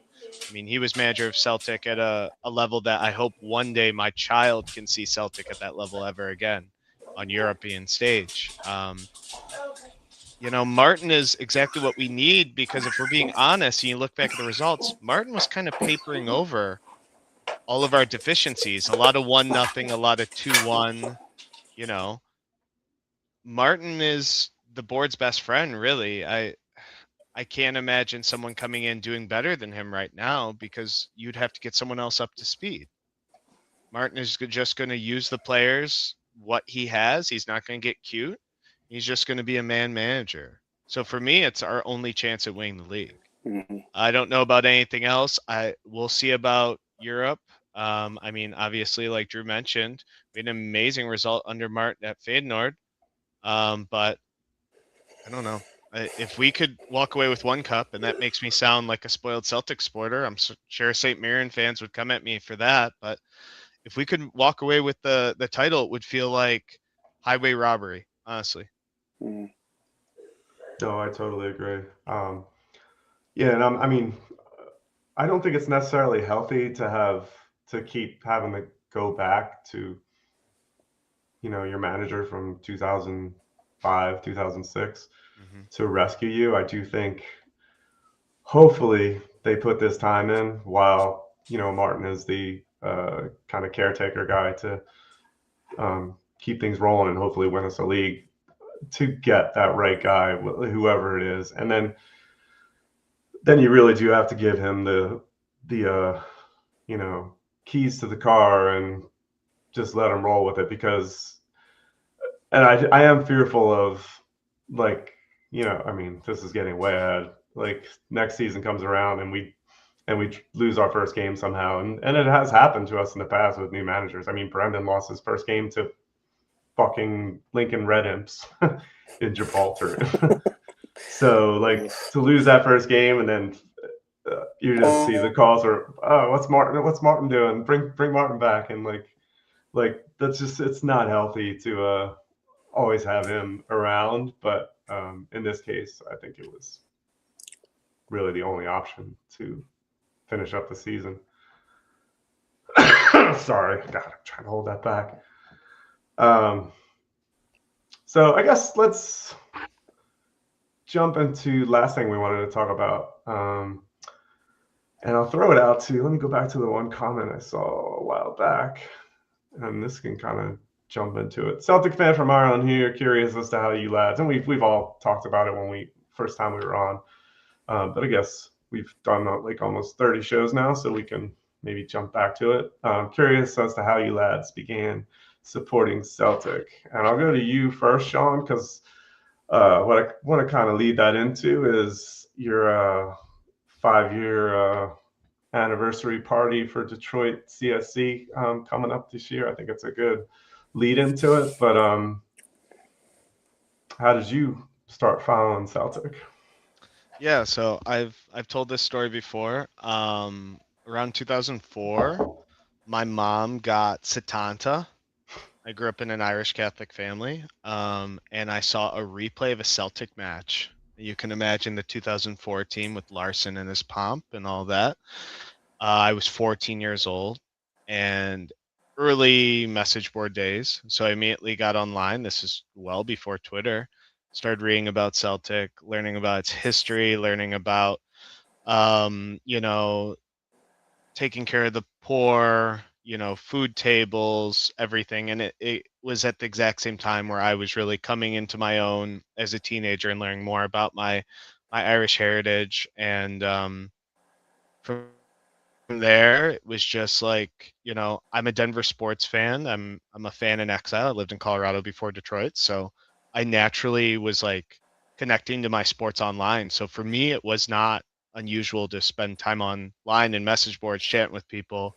I mean, he was manager of Celtic at a level that I hope one day my child can see Celtic at that level ever again. on European stage. Martin is exactly what we need, because if we're being honest and you look back at the results, Martin was kind of papering over all of our deficiencies. A lot of 1-0, a lot of 2-1. Martin is the board's best friend, really. I can't imagine someone coming in doing better than him right now, because you'd have to get someone else up to speed. Martin is just going to use the players what he has. He's not going to get cute. He's just going to be a man manager. So for me, it's our only chance at winning the league. Mm-hmm. I don't know about anything else. We'll see about Europe. Obviously, like Drew mentioned, we had an amazing result under Martin at Feyenoord. But I don't know. If we could walk away with one cup, and that makes me sound like a spoiled Celtic supporter, I'm sure St. Mirren fans would come at me for that. But if we could walk away with the title, it would feel like highway robbery, honestly. Mm-hmm. No, I totally agree. Yeah, and I don't think it's necessarily healthy to keep having to go back to, your manager from 2005, 2006 to rescue you. I do think hopefully they put this time in while, Martin is the kind of caretaker guy to keep things rolling and hopefully win us a league, to get that right guy, whoever it is. And then you really do have to give him the keys to the car and just let him roll with it, because, and I am fearful of, like, this is getting way ahead. Like, next season comes around and we lose our first game somehow, and it has happened to us in the past with new managers. Brendan lost his first game to fucking Lincoln Red Imps in Gibraltar. So, like, to lose that first game, and then you just see the calls are, oh, what's Martin doing? Bring Martin back. And like that's just, it's not healthy to always have him around. But in this case, I think it was really the only option to finish up the season. Sorry, God, I'm trying to hold that back. So I guess let's jump into last thing we wanted to talk about. And I'll throw it out to, let me go back to the one comment I saw a while back, and this can kind of jump into it. Celtic fan from Ireland here, curious as to how you lads, and we've all talked about it when first time we were on, but I guess we've done like almost 30 shows now, so we can maybe jump back to it. Curious as to how you lads began supporting Celtic, and I'll go to you first, Sean, because what I want to kind of lead that into is your 5-year anniversary party for Detroit CSC coming up this year. I think it's a good lead into it. But how did you start following Celtic? Yeah, so I've told this story before. Around 2004, my mom got Setanta. I grew up in an Irish Catholic family, and I saw a replay of a Celtic match. You can imagine the 2004 team with Larson and his pomp and all that. I was 14 years old, and early message board days. So I immediately got online. This is well before Twitter. Started reading about Celtic, learning about its history, learning about, taking care of the poor, food tables, everything. And it was at the exact same time where I was really coming into my own as a teenager and learning more about my Irish heritage. And from there, it was just like, I'm a Denver sports fan. I'm a fan in exile. I lived in Colorado before Detroit. So I naturally was like connecting to my sports online. So for me, it was not unusual to spend time online and message boards chatting with people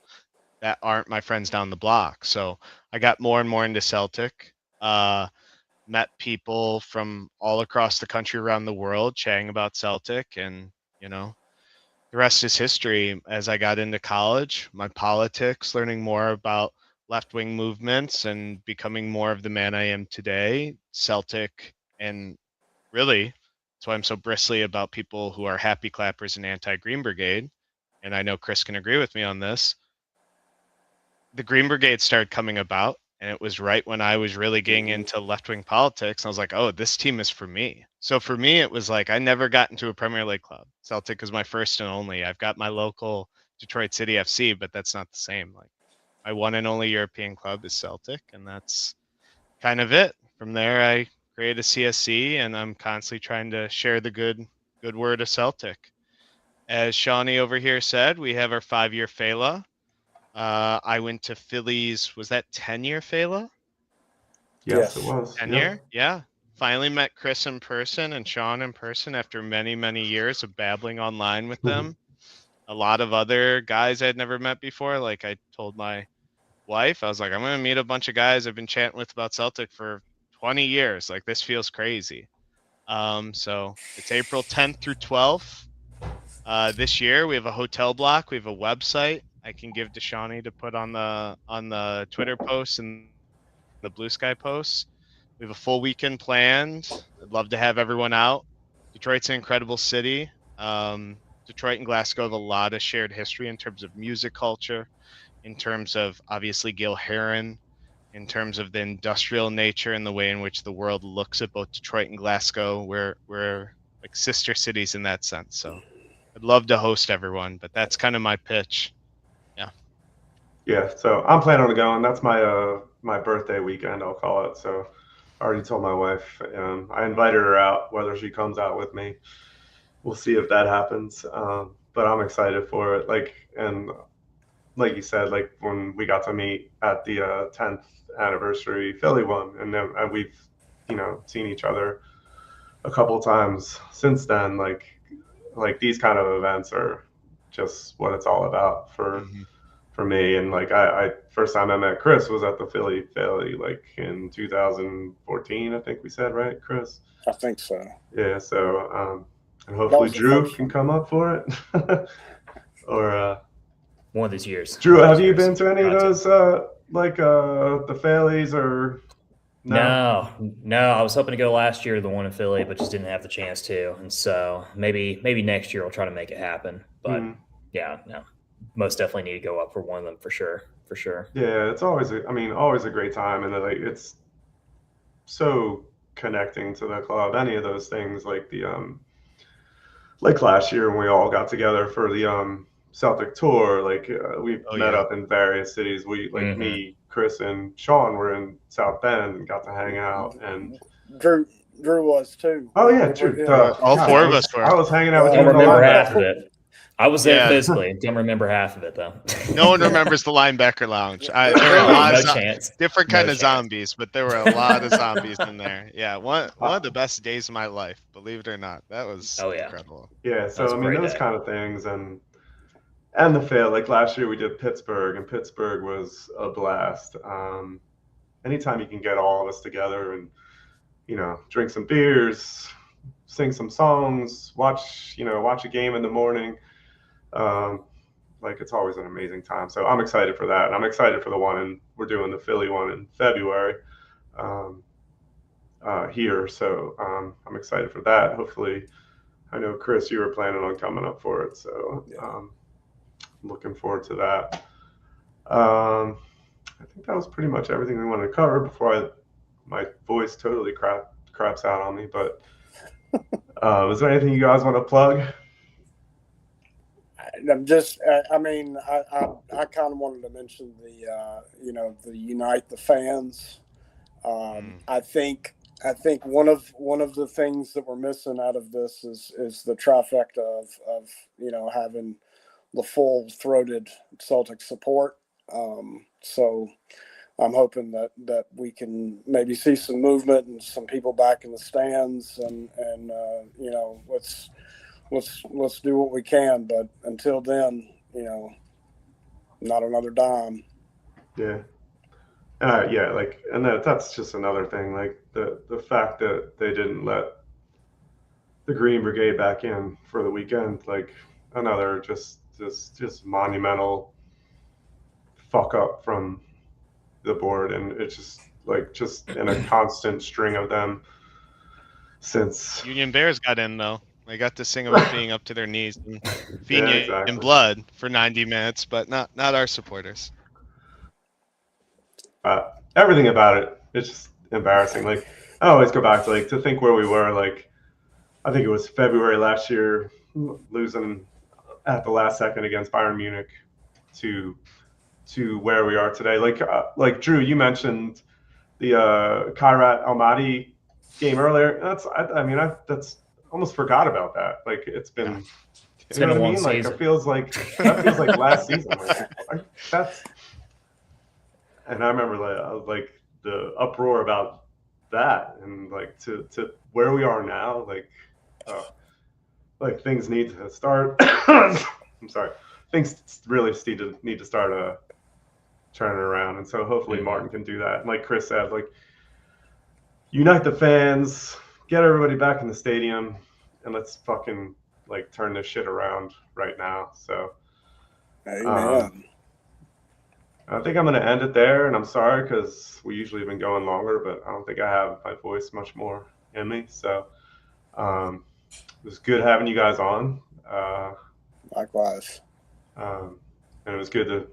that aren't my friends down the block. So I got more and more into Celtic, met people from all across the country, around the world, chatting about Celtic. And, the rest is history. As I got into college, my politics, learning more about left-wing movements and becoming more of the man I am today, Celtic, and really, that's why I'm so bristly about people who are happy clappers and anti-Green Brigade. And I know Chris can agree with me on this. The Green Brigade started coming about, And it was right when I was really getting into left-wing politics. I was like, oh, this team is for me. So for me, it was like I never got into a Premier League club. Celtic is my first and only. I've got my local Detroit City FC, but that's not the same. Like my one and only European club is Celtic, and that's kind of it. From there, I created a CSC, and I'm constantly trying to share the good word of Celtic. As Shawnee over here said, we have our 5-year Fela. I went to Philly's, was that 10-year Fela? Yes, it was. 10-year? Yeah. Finally met Chris in person and Sean in person after many, many years of babbling online with them. A lot of other guys I'd never met before. Like I told my wife, I was like, I'm going to meet a bunch of guys I've been chatting with about Celtic for 20 years. Like this feels crazy. So it's April 10th through 12th. This year we have a hotel block. We have a website I can give to Shawnee to put on the Twitter posts and the Blue Sky posts. We have a full weekend planned. I'd love to have everyone out. Detroit's an incredible city. Detroit and Glasgow have a lot of shared history in terms of music culture, in terms of obviously Gil Heron, in terms of the industrial nature and the way in which the world looks at both Detroit and Glasgow. We're like sister cities in that sense. So I'd love to host everyone, but that's kind of my pitch. Yeah, so I'm planning on going. That's my birthday weekend, I'll call it. So I already told my wife. I invited her out. Whether she comes out with me, we'll see if that happens. But I'm excited for it. And like you said, like when we got to meet at the 10th anniversary Philly one, and then we've seen each other a couple times since then. Like these kind of events are just what it's all about for me. And like I first time I met Chris was at the Philly like in 2014, I think we said, right, Chris? I think so. Yeah. So and hopefully Drew can come up for it. Or one of these years. Drew, have you been to any of those the Phillies or No? I was hoping to go last year to the one in Philly, but just didn't have the chance to. And so maybe next year I'll try to make it happen. But yeah, no, most definitely need to go up for one of them for sure. Yeah, it's always a great time, and like it's so connecting to the club. Any of those things, like the like last year when we all got together for the Celtic tour, like we met up in various cities. We me, Chris, and Sean were in South Bend and got to hang out, and Drew was too. Oh yeah, Drew. All four of us were. I was hanging out with you. I don't remember half of it. I was there physically. Don't remember half of it though. No one remembers the linebacker lounge. There were a lot of different kind of zombies, but there were a lot of zombies in there. Yeah, one of the best days of my life, believe it or not. That was incredible. Yeah, so those kind of things, and the fail. Like last year we did Pittsburgh, and Pittsburgh was a blast. Anytime you can get all of us together and drink some beers, sing some songs, watch a game in the morning. Like it's always an amazing time. So I'm excited for that. And I'm excited for the one, and we're doing the Philly one in February here. So I'm excited for that. Hopefully, I know Chris, you were planning on coming up for it. So I'm looking forward to that. I think that was pretty much everything we wanted to cover before my voice totally craps out on me. But is there anything you guys want to plug? I'm just, I kind of wanted to mention the Unite the Fans. I think one of the things that we're missing out of this is the trifecta of having the full-throated Celtic support. So I'm hoping that we can maybe see some movement and some people back in the stands, and let's do what we can. But until then, not another dime. Yeah. And that's just another thing. Like the fact that they didn't let the Green Brigade back in for the weekend, like another just monumental fuck up from the board, and it's just in a constant string of them since Union Bears got in though. They got to sing about being up to their knees and feeding in blood for 90 minutes, but not our supporters. everything about it. It's just embarrassing. Like I always go back to like to think where we were. Like I think it was February last year, losing at the last second against Bayern Munich to where we are today. Like Drew, you mentioned the Kairat Almaty game earlier. That's almost forgot about that. Like it's been a long season. Like it feels like last season. And I remember like the uproar about that, and like to where we are now, like things need to start. I'm sorry, things really need to start turning around, and so hopefully Martin can do that. And like Chris said, like unite the fans, get everybody back in the stadium, and let's fucking like turn this shit around right now. So, amen. I think I'm going to end it there, and I'm sorry because we usually have been going longer, but I don't think I have my voice much more in me. So it was good having you guys on. Likewise. And it was good to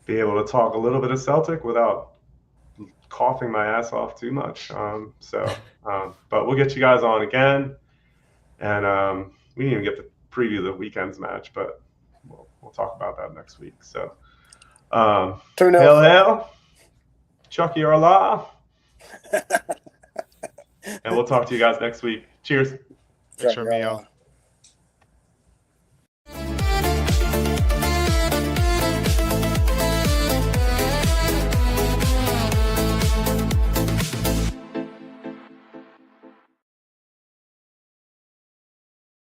be able to talk a little bit of Celtic without coughing my ass off too much. But we'll get you guys on again, and we didn't even get to preview the weekend's match, but we'll talk about that next week. So. Hail, Chucky or la. And we'll talk to you guys next week. Cheers. Thanks for me, y'all.